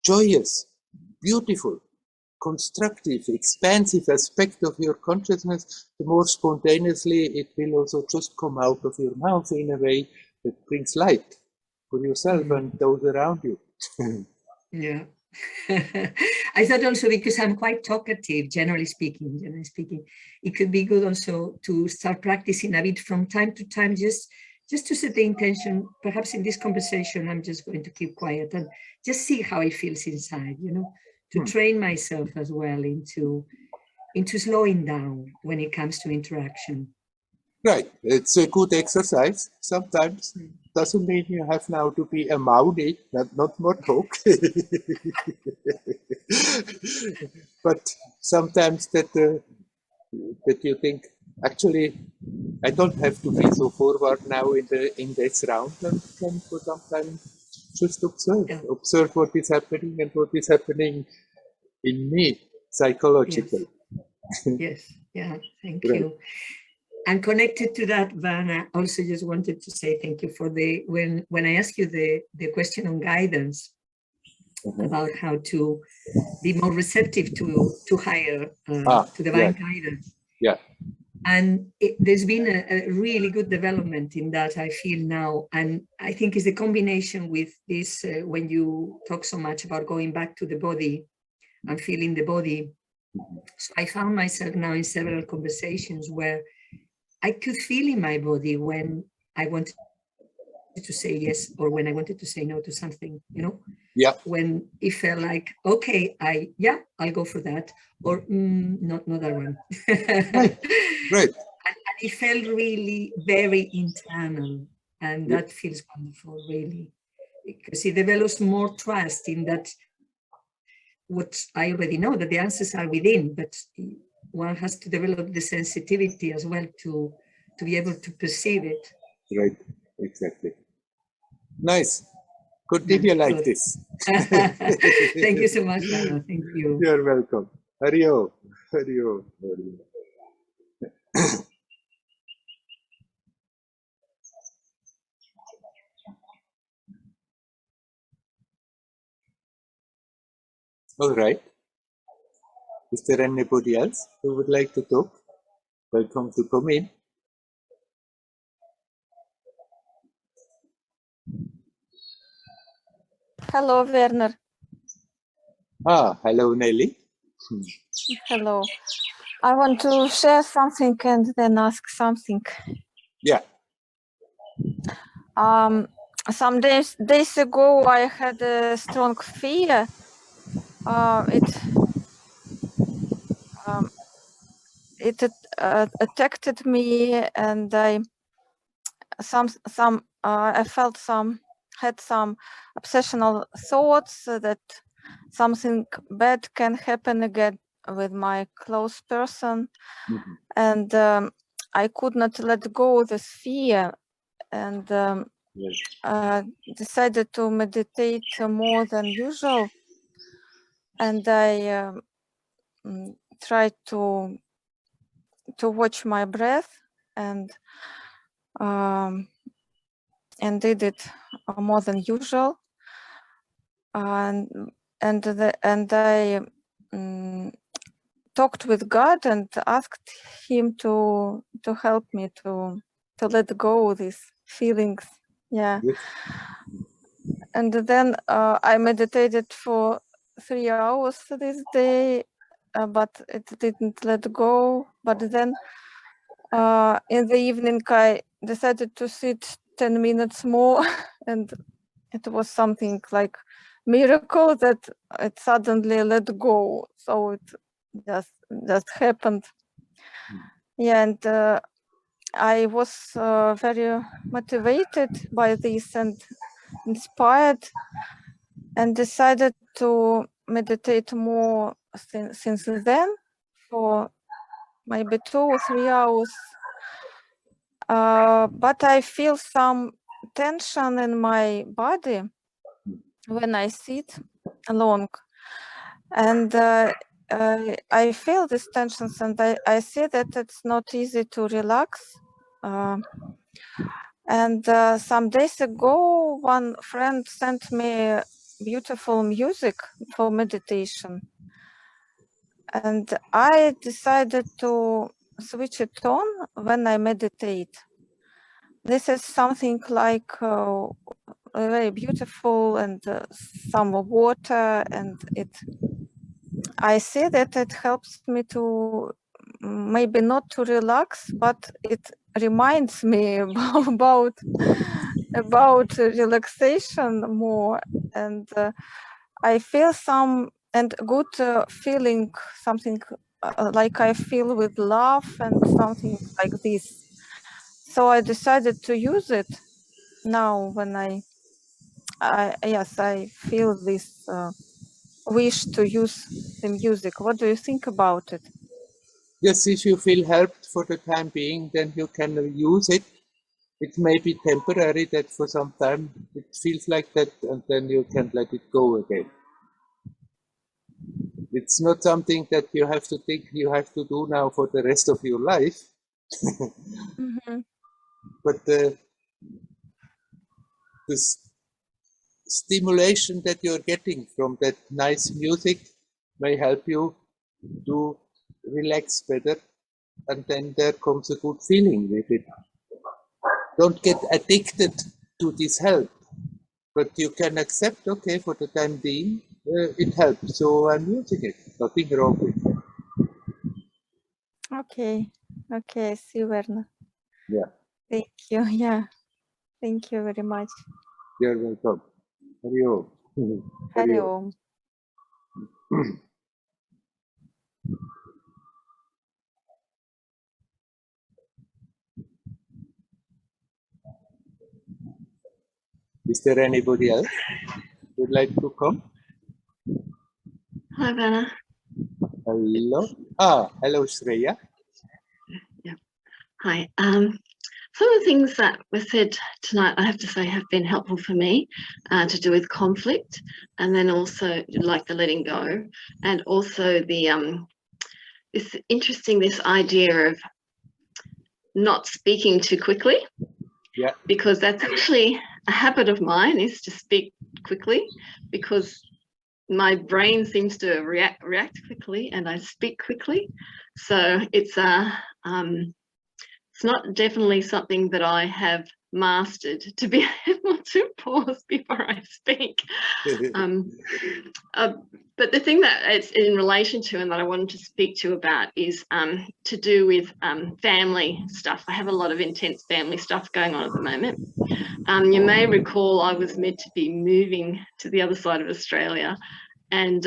joyous, beautiful, constructive, expansive aspect of your consciousness, the more spontaneously it will also just come out of your mouth in a way that brings light for yourself and those around you. Yeah. I thought also, because I'm quite talkative, generally speaking, it could be good also to start practicing a bit from time to time, just to set the intention. Perhaps in this conversation, I'm just going to keep quiet and just see how it feels inside, you know, to train myself as well into slowing down when it comes to interaction. Right. It's a good exercise. Sometimes doesn't mean you have now to be a Maori, not more talk. But sometimes that you think, actually, I don't have to be so forward now in this round, and then for some time just observe what is happening and what is happening in me psychologically. Yes. Yeah. Thank you. And connected to that, Werner, I also just wanted to say thank you for when I asked you the question on guidance, about how to be more receptive to higher, to divine guidance. Yeah. And there's been a really good development in that, I feel now. And I think it's the combination with this, when you talk so much about going back to the body and feeling the body. So I found myself now in several conversations where I could feel in my body when I wanted to say yes or when I wanted to say no to something, you know? Yeah. When it felt like, okay, I'll go for that, or not that one. Right. And it felt really very internal, and that feels wonderful, really, because it develops more trust in that. What I already know, that the answers are within, but one has to develop the sensitivity as well to be able to perceive it. Right, exactly. Nice. Continue like this. Thank you so much, Werner. Thank you. You're welcome. Hario. Hario. Hario. All right. Is there anybody else who would like to talk? Welcome to come in. Hello, Werner. Hello, Nelly. Hello. I want to share something and then ask something. Yeah. Some days ago, I had a strong fear. It attacked me, and I had some obsessional thoughts that something bad can happen again with my close person. And I could not let go of this fear, and decided to meditate more than usual. And I tried to watch my breath, and did it more than usual. And I talked with God and asked Him to help me to let go of these feelings. Yeah. and then I meditated for 3 hours this day, but it didn't let go. But then in the evening, I decided to sit 10 minutes more, and it was something like miracle that it suddenly let go. So it just happened. Yeah, and I was very motivated by this and inspired, and decided to meditate more since then for maybe 2 or 3 hours. But I feel some tension in my body when I sit long, and I feel these tensions, and I see that it's not easy to relax. And some days ago, one friend sent me beautiful music for meditation, and I decided to switch it on when I meditate. This is something like very beautiful, and some water, and I see that it helps me to maybe not to relax, but it reminds me about relaxation more, and I feel some and good feeling, something like I feel with love and something like this. So I decided to use it now when yes, I feel this wish to use the music. What do you think about it? Yes, if you feel helped for the time being, then you can use it. It may be temporary that for some time it feels like that, and then you can let it go again. It's not something that you have to think you have to do now for the rest of your life. Mm-hmm. But this stimulation that you're getting from that nice music may help you to relax better, and then there comes a good feeling with it. Don't get addicted to this help, but you can accept, okay, for the time being, it helps, so I'm using it. Nothing wrong with it. Okay, I see, Werner. Yeah. Thank you. Yeah, thank you very much. You're welcome. Hari Om. Hari Om. Is there anybody else who would like to come? Hi, Werner. Hello. Hello, Shreya. Yeah. Hi. Some of the things that were said tonight, I have to say, have been helpful for me to do with conflict, and then also like the letting go, and also the this idea of not speaking too quickly. Yeah. Because that's actually a habit of mine, is to speak quickly, because my brain seems to react quickly and I speak quickly. So it's not definitely something that I have mastered, to be able to pause before I speak. But the thing that it's in relation to and that I wanted to speak to you about is to do with family stuff. I have a lot of intense family stuff going on at the moment. You may recall I was meant to be moving to the other side of Australia, and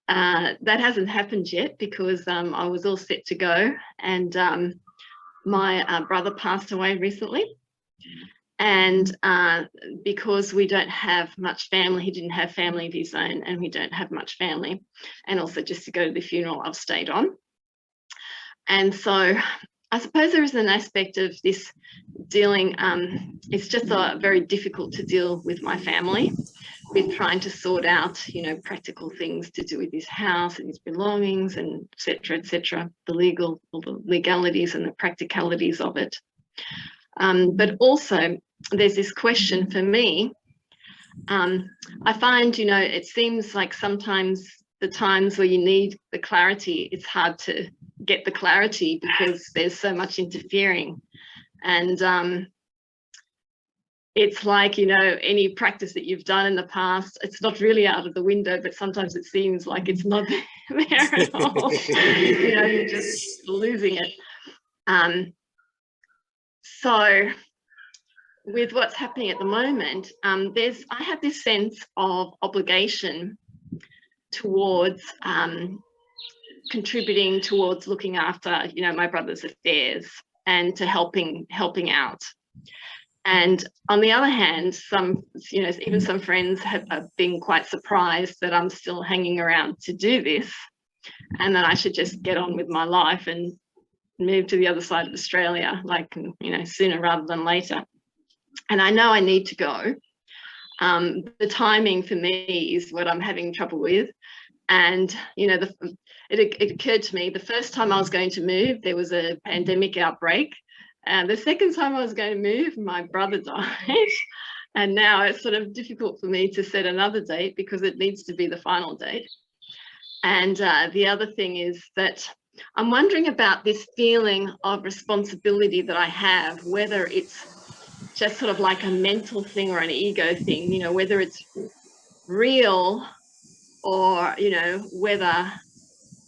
that hasn't happened yet because I was all set to go, and my brother passed away recently, and because we don't have much family, he didn't have family of his own, and we don't have much family, and also just to go to the funeral I've stayed on. And so I suppose there is an aspect of this dealing, it's just very difficult to deal with my family, with trying to sort out, you know, practical things to do with his house and his belongings, and et cetera, the legalities and the practicalities of it. But also there's this question for me. I find, you know, it seems like sometimes the times where you need the clarity, it's hard to get the clarity because there's so much interfering. And it's like, you know, any practice that you've done in the past, it's not really out of the window, but sometimes it seems like it's not there at all. You know, you're just losing it. So with what's happening at the moment, I have this sense of obligation towards contributing towards looking after, you know, my brother's affairs and to helping out. And on the other hand, some, you know, even some friends have been quite surprised that I'm still hanging around to do this, and that I should just get on with my life and move to the other side of Australia, like, you know, sooner rather than later. And I know I need to go. The timing for me is what I'm having trouble with. And, you know, it occurred to me the first time I was going to move, there was a pandemic outbreak. And the second time I was going to move, my brother died. And now it's sort of difficult for me to set another date because it needs to be the final date. And the other thing is that I'm wondering about this feeling of responsibility that I have, whether it's just sort of like a mental thing or an ego thing, you know, whether it's real or, you know, whether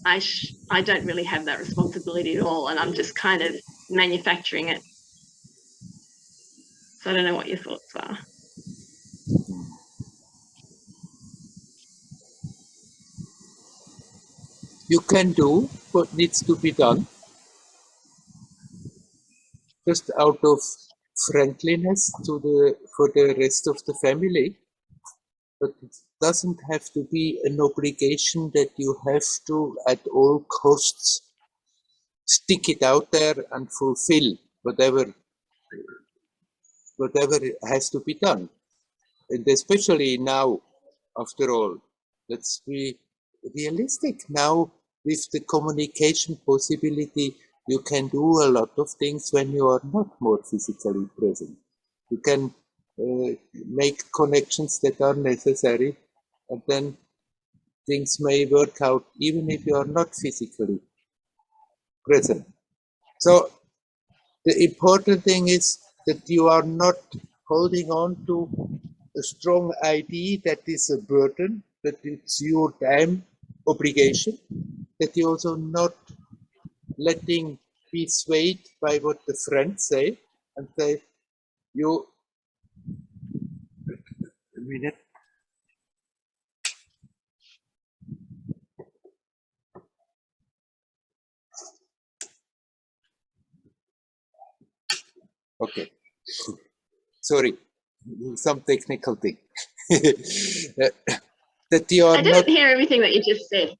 I don't really have that responsibility at all, and I'm just kind of manufacturing it. So I don't know what your thoughts are. You can do what needs to be done, just out of friendliness for the rest of the family. But it doesn't have to be an obligation that you have to, at all costs, stick it out there and fulfill whatever has to be done. And especially now, after all, let's be realistic. Now, with the communication possibility, you can do a lot of things when you are not more physically present. You can make connections that are necessary, and then things may work out even if you are not physically present. So the important thing is that you are not holding on to a strong idea that is a burden, that it's your time obligation, that you also not letting be swayed by what the friends say and say, you, a minute. Okay, sorry, some technical thing. That you are I didn't hear everything that you just said.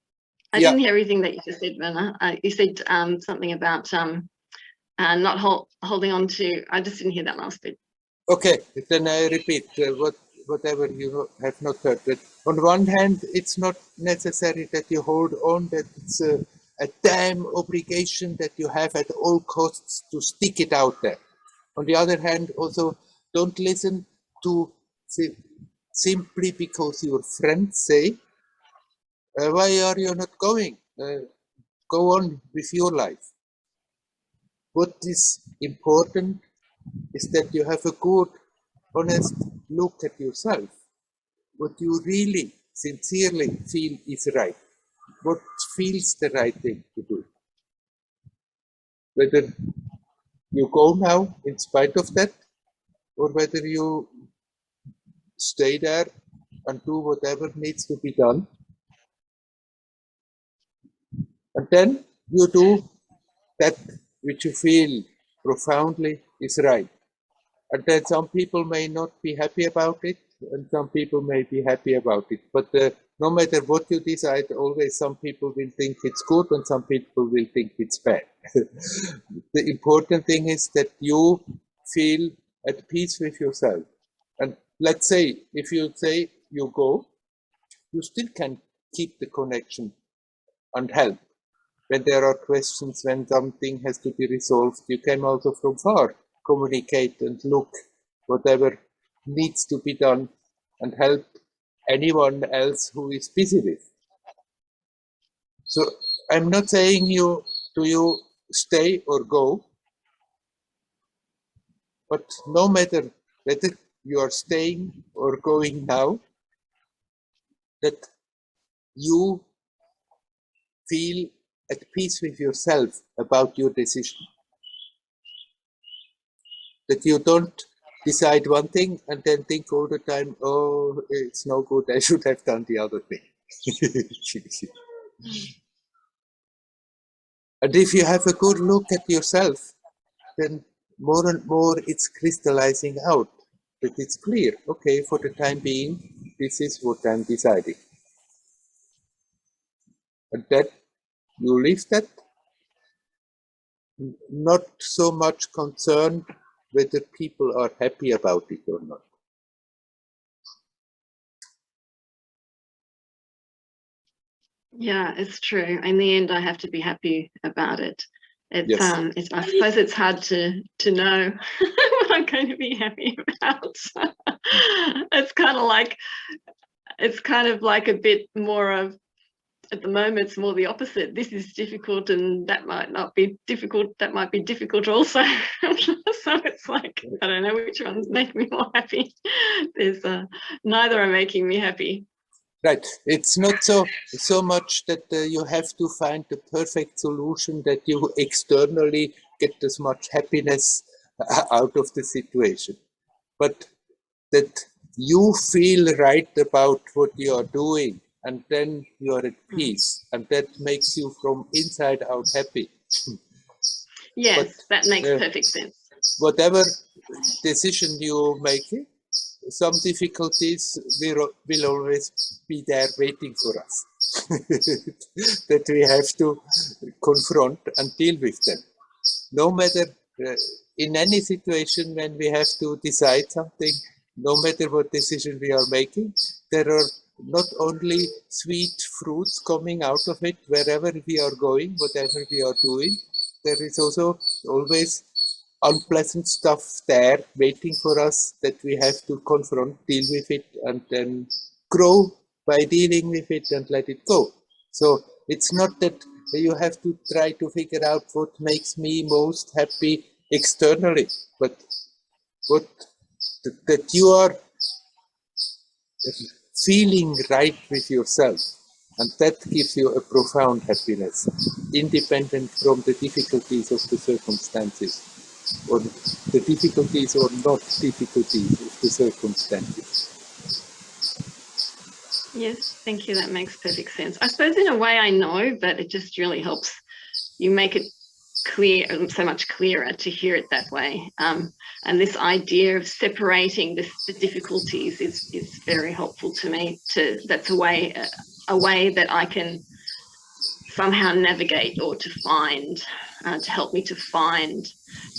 I Yeah. didn't hear everything that you just said, Werner. You said something about not holding on to. I just didn't hear that last bit. Okay, then I repeat whatever you have not heard. But on one hand, it's not necessary that you hold on, that it's a time obligation that you have at all costs to stick it out there. On the other hand, also don't listen to simply because your friends say, why are you not going? Go on with your life. What is important is that you have a good, honest look at yourself. What you really, sincerely feel is right. What feels the right thing to do. Whether you go now in spite of that, or whether you stay there and do whatever needs to be done. And then you do that which you feel profoundly is right. And then some people may not be happy about it, and some people may be happy about it. But no matter what you decide, always some people will think it's good and some people will think it's bad. The important thing is that you feel at peace with yourself. And let's say, if you say you go, you still can keep the connection and help. When there are questions, when something has to be resolved, you can also from far communicate and look whatever needs to be done and help anyone else who is busy with. So I'm not saying you stay or go, but no matter whether you are staying or going now, that you feel at peace with yourself about your decision. That you don't decide one thing and then think all the time, oh, it's no good, I should have done the other thing. And if you have a good look at yourself, then more and more it's crystallizing out. That it's clear, okay, for the time being, this is what I'm deciding. And that you leave that, not so much concerned whether people are happy about it or not. Yeah, it's true. In the end, I have to be happy about it. It's Yes. I suppose it's hard to know what I'm going to be happy about. It's kind of like a bit more of, at the moment, it's more the opposite. This is difficult, and that might not be difficult. That might be difficult also. So it's like, I don't know which ones make me more happy. There's neither are making me happy. Right. It's not so much that you have to find the perfect solution that you externally get as much happiness out of the situation, but that you feel right about what you are doing, and then you are at peace, and that makes you from inside out happy. Yes, but, that makes perfect sense. Whatever decision you make, some difficulties will always be there waiting for us that we have to confront and deal with them. No matter in any situation when we have to decide something, no matter what decision we are making, there are not only sweet fruits coming out of it wherever we are going, whatever we are doing, there is also always unpleasant stuff there waiting for us that we have to confront, deal with it, and then grow by dealing with it and let it go. So it's not that you have to try to figure out what makes me most happy externally, but what that you are feeling right with yourself. And that gives you a profound happiness, independent from the difficulties of the circumstances, or the difficulties or not difficulties of the circumstances. Yes, thank you. That makes perfect sense. I suppose in a way I know, but it just really helps. You make it clear, so much clearer to hear it that way. And this idea of separating the difficulties is very helpful to me. That's a way that I can somehow navigate or to find, to help me to find.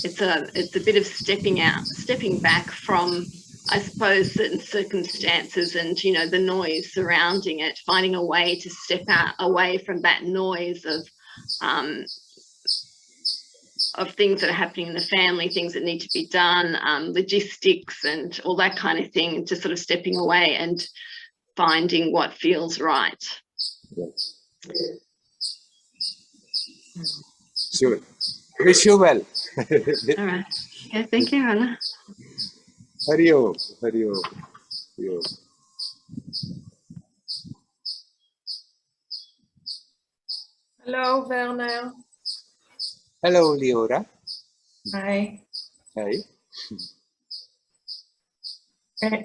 It's a bit of stepping back from, I suppose, certain circumstances and, you know, the noise surrounding it, finding a way to step out away from that noise of things that are happening in the family, things that need to be done, logistics and all that kind of thing, and just sort of stepping away and finding what feels right. Yes. Sure. Wish you well. All right. Okay, thank you, Werner. Hari Om. Hari Om. Hari Om. Hello, Werner. Hello, Leora. Hi. Hi.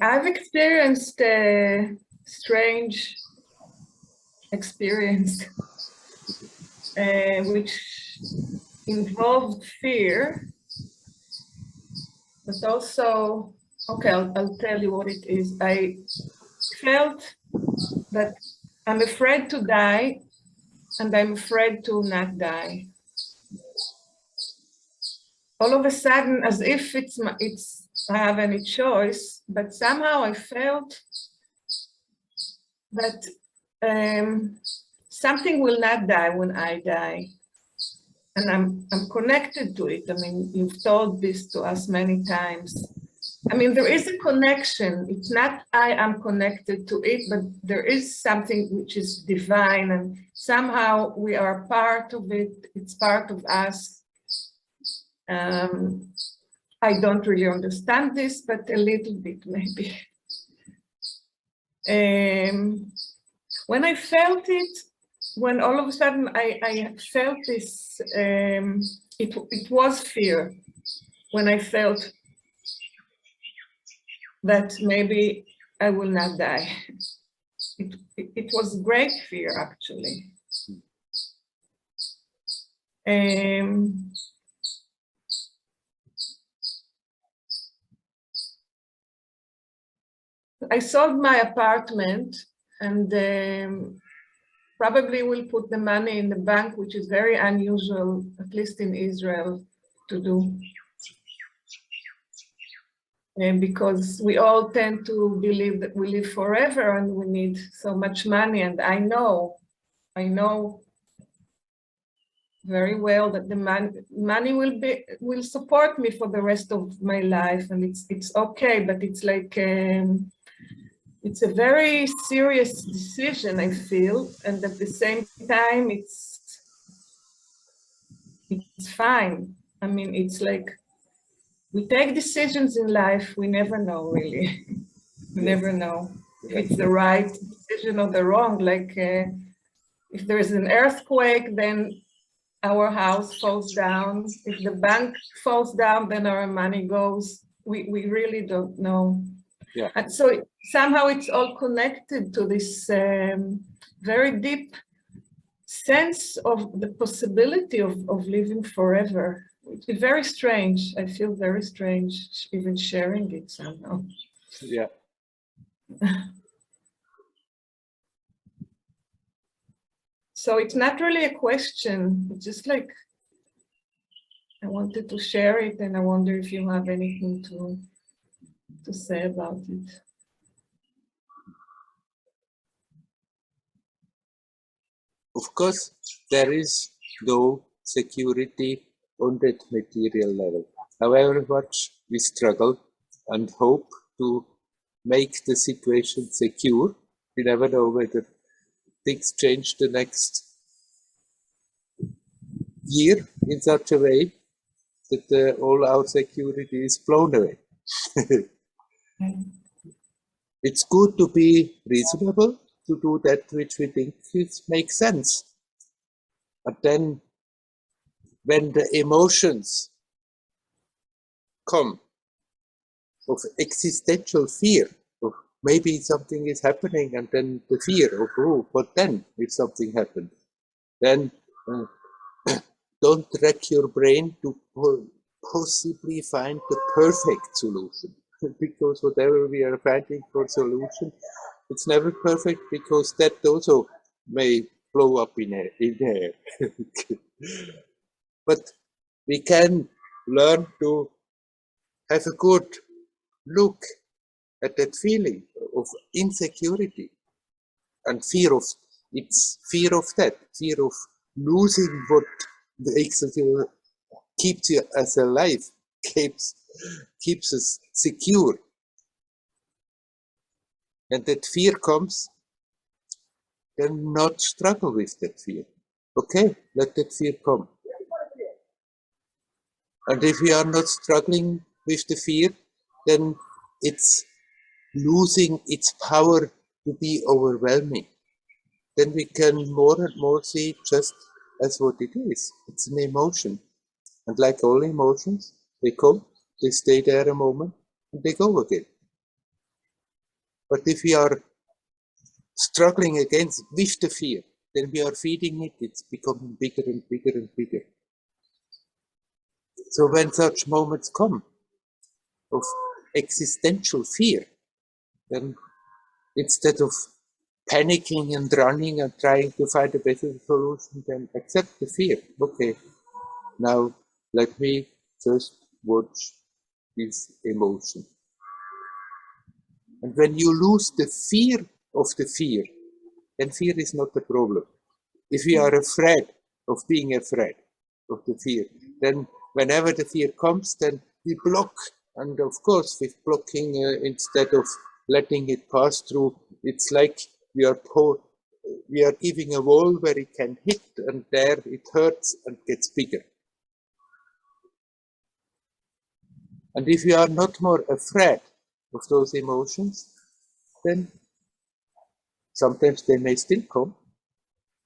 I've experienced a strange experience, which involved fear, but also, okay, I'll tell you what it is. I felt that I'm afraid to die, and I'm afraid to not die. All of a sudden, as if I have any choice, but somehow I felt that something will not die when I die. And I'm connected to it. I mean, you've told this to us many times. I mean, there is a connection. It's not I am connected to it, but there is something which is divine, and somehow we are part of it. It's part of us. I don't really understand this, but a little bit maybe. When I felt it, when all of a sudden I felt this, it was fear. When I felt that maybe I will not die. It was great fear, actually. I sold my apartment and probably will put the money in the bank, which is very unusual, at least in Israel, to do. Because we all tend to believe that we live forever and we need so much money. And I know very well that the money will support me for the rest of my life, and it's okay. But it's like it's a very serious decision, I feel, and at the same time, it's fine. I mean, it's like we take decisions in life. We never know, really. We never know if it's the right decision or the wrong. Like if there is an earthquake, then our house falls down. If the bank falls down, then our money goes. We really don't know. Yeah. And so somehow it's all connected to this very deep sense of the possibility of living forever. It's very strange. I feel very strange even sharing it somehow. Yeah. So it's not really a question. It's just like I wanted to share it, and I wonder if you have anything to say about it. Of course, there is no security on that material level. However much we struggle and hope to make the situation secure, we never know whether things change the next year in such a way that all our security is blown away. It's good to be reasonable, to do that which we think makes sense. But then when the emotions come of existential fear, of maybe something is happening, and then the fear of, oh, but then if something happens, then don't wreck your brain to possibly find the perfect solution. Because whatever we are finding for solution, it's never perfect, because that also may blow up in air. But we can learn to have a good look at that feeling of insecurity and fear of that, fear of losing what makes us feel, keeps you as alive, keeps us secure. And that fear comes, then not struggle with that fear. Okay, let that fear come. And if we are not struggling with the fear, then it's losing its power to be overwhelming. Then we can more and more see just as what it is. It's an emotion. And like all emotions, they come, they stay there a moment, and they go again. But if we are struggling against with the fear, then we are feeding it, it's becoming bigger and bigger and bigger. So when such moments come of existential fear, then instead of panicking and running and trying to find a better solution, then accept the fear. Okay, now let me just watch this emotion. And when you lose the fear of the fear, then fear is not the problem. If you are afraid of being afraid of the fear, then whenever the fear comes, then we block. And of course, with blocking, instead of letting it pass through, it's like we are giving a wall where it can hit, and there it hurts and gets bigger. And if you are not more afraid of those emotions, then sometimes they may still come,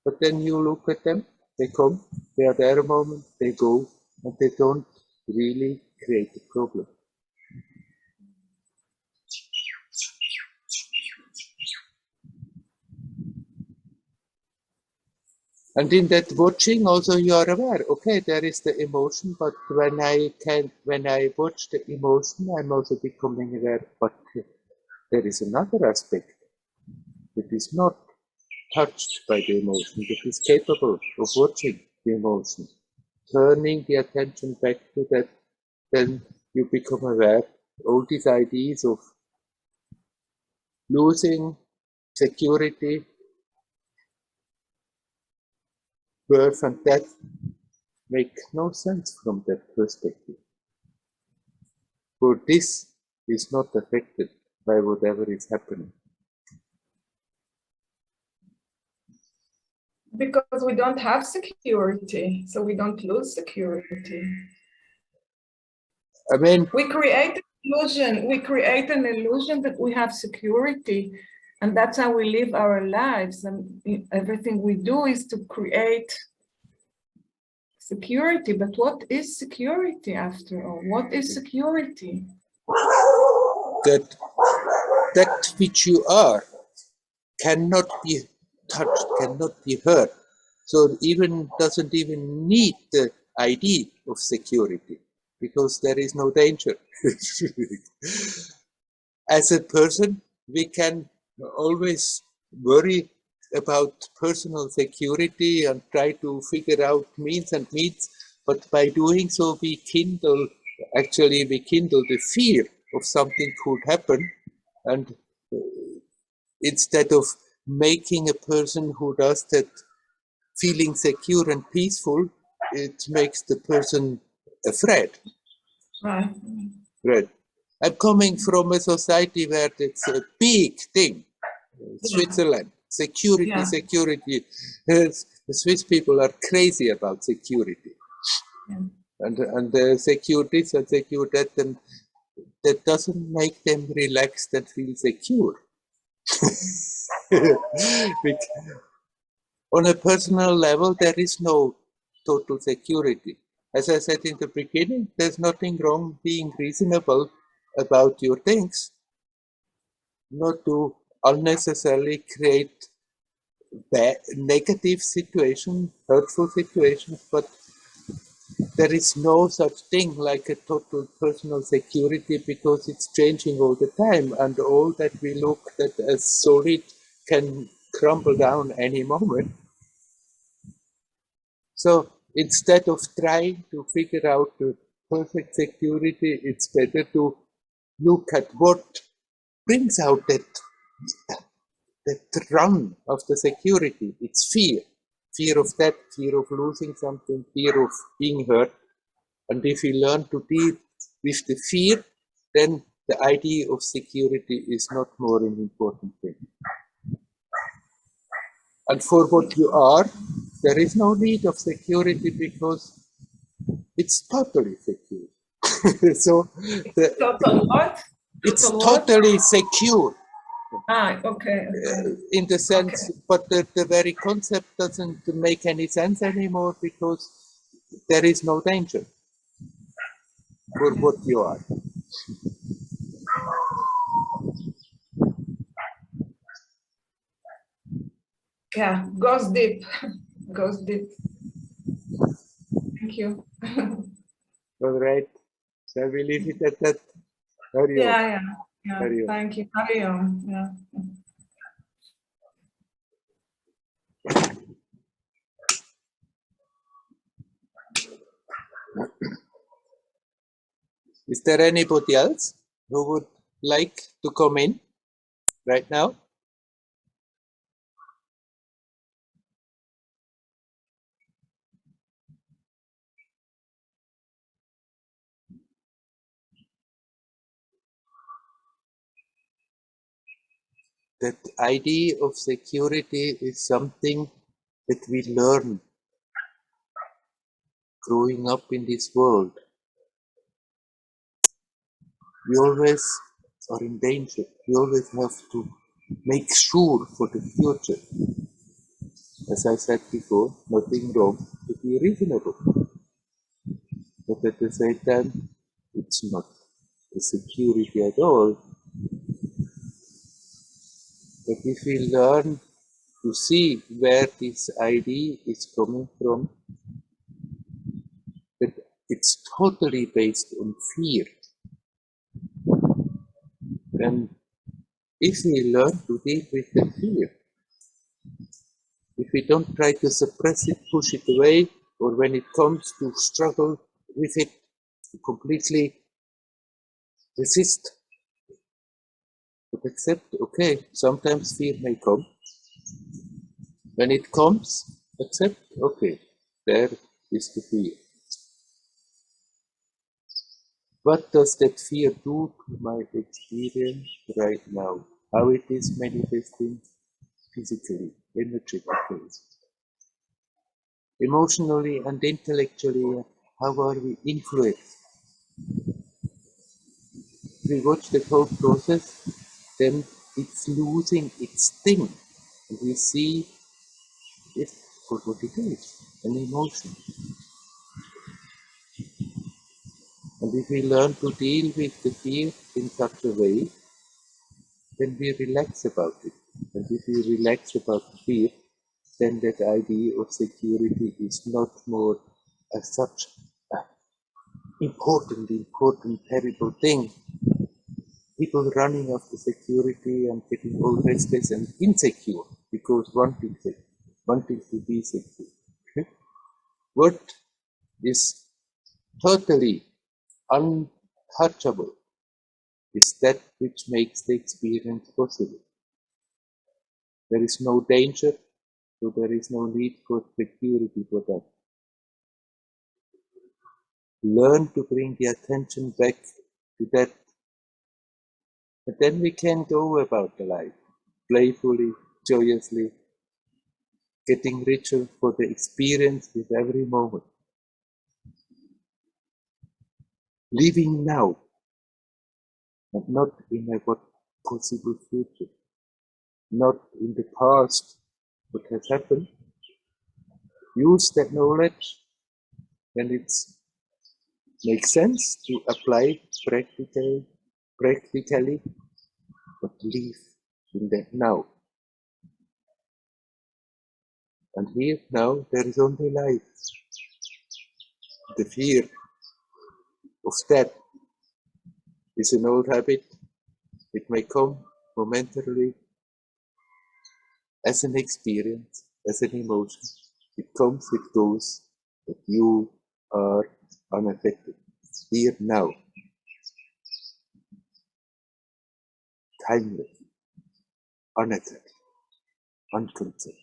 but then you look at them, they come, they are there a moment, they go, and they don't really create a problem. And in that watching also you are aware, okay, there is the emotion, but when I watch the emotion, I'm also becoming aware, but there is another aspect that is not touched by the emotion, that is capable of watching the emotion. Turning the attention back to that, then you become aware all these ideas of losing security, birth and death make no sense from that perspective. For this is not affected by whatever is happening. Because we don't have security, so we don't lose security. I mean, we create an illusion that we have security, and that's how we live our lives. And everything we do is to create security. But what is security after all? What is security? That which you are cannot be touched, cannot be hurt. So even doesn't even need the idea of security, because there is no danger. As a person, we can always worry about personal security and try to figure out means, but by doing so, we kindle the fear of something could happen, and instead of making a person who does that feeling secure and peaceful, it makes the person afraid. Right. I'm coming from a society where it's a big thing. Switzerland, security. The Swiss people are crazy about security. And secure this and secure that, and that doesn't make them relaxed and feel secure. On a personal level, there is no total security. As I said in the beginning, there's nothing wrong being reasonable about your things, not to unnecessarily create negative situations, hurtful situations, but there is no such thing like a total personal security, because it's changing all the time, and all that we look at as solid can crumble down any moment. So instead of trying to figure out the perfect security, it's better to look at what brings out that run of the security. It's fear of death, fear of losing something, fear of being hurt. And if we learn to deal with the fear, then the idea of security is not more an important thing. And for what you are, there is no need of security, because it's totally secure. So total what? It's totally secure. Okay. In the sense, but the very concept doesn't make any sense anymore, because there is no danger for what you are. Yeah, goes deep. Goes deep. Thank you. All right. Shall we leave it at that? Yeah. Thank you. Carry on. Yeah. Is there anybody else who would like to come in right now? That idea of security is something that we learn growing up in this world. We always are in danger. We always have to make sure for the future. As I said before, nothing wrong to be reasonable. But at the same time, it's not a security at all. But if we learn to see where this idea is coming from, that it's totally based on fear. And if we learn to deal with the fear, if we don't try to suppress it, push it away, or when it comes to struggle with it, to completely resist, but accept, okay, sometimes fear may come. When it comes, accept, okay, there is the fear. What does that fear do to my experience right now? How it is manifesting physically, energetically, emotionally and intellectually? How are we influenced? If we watch the whole process, then it's losing its sting. And we see it for what it is, an emotion. And if we learn to deal with the fear in such a way, then we relax about it. And if we relax about the fear, then that idea of security is not more as such an important, terrible thing. People running after security and getting all restless and insecure because wanting to be secure. What is totally untouchable is that which makes the experience possible. There is no danger, so there is no need for security for that. Learn to bring the attention back to that, and then we can go about the life, playfully, joyously, getting richer for the experience with every moment. Living now, and not in a what possible future, not in the past, what has happened. Use that knowledge when it makes sense to apply practically, but live in the now. And here now there is only life. The fear of death is an old habit. It may come momentarily as an experience, as an emotion. It comes, it goes, but you are unaffected. Here now. Timeless, unattached, unconcerned,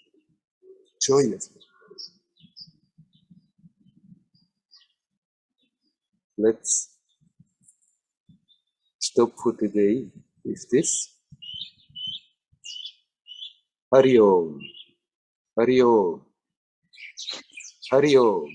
joyous. Let's stop for today with this. Hari Om, Hari Om, Hari Om.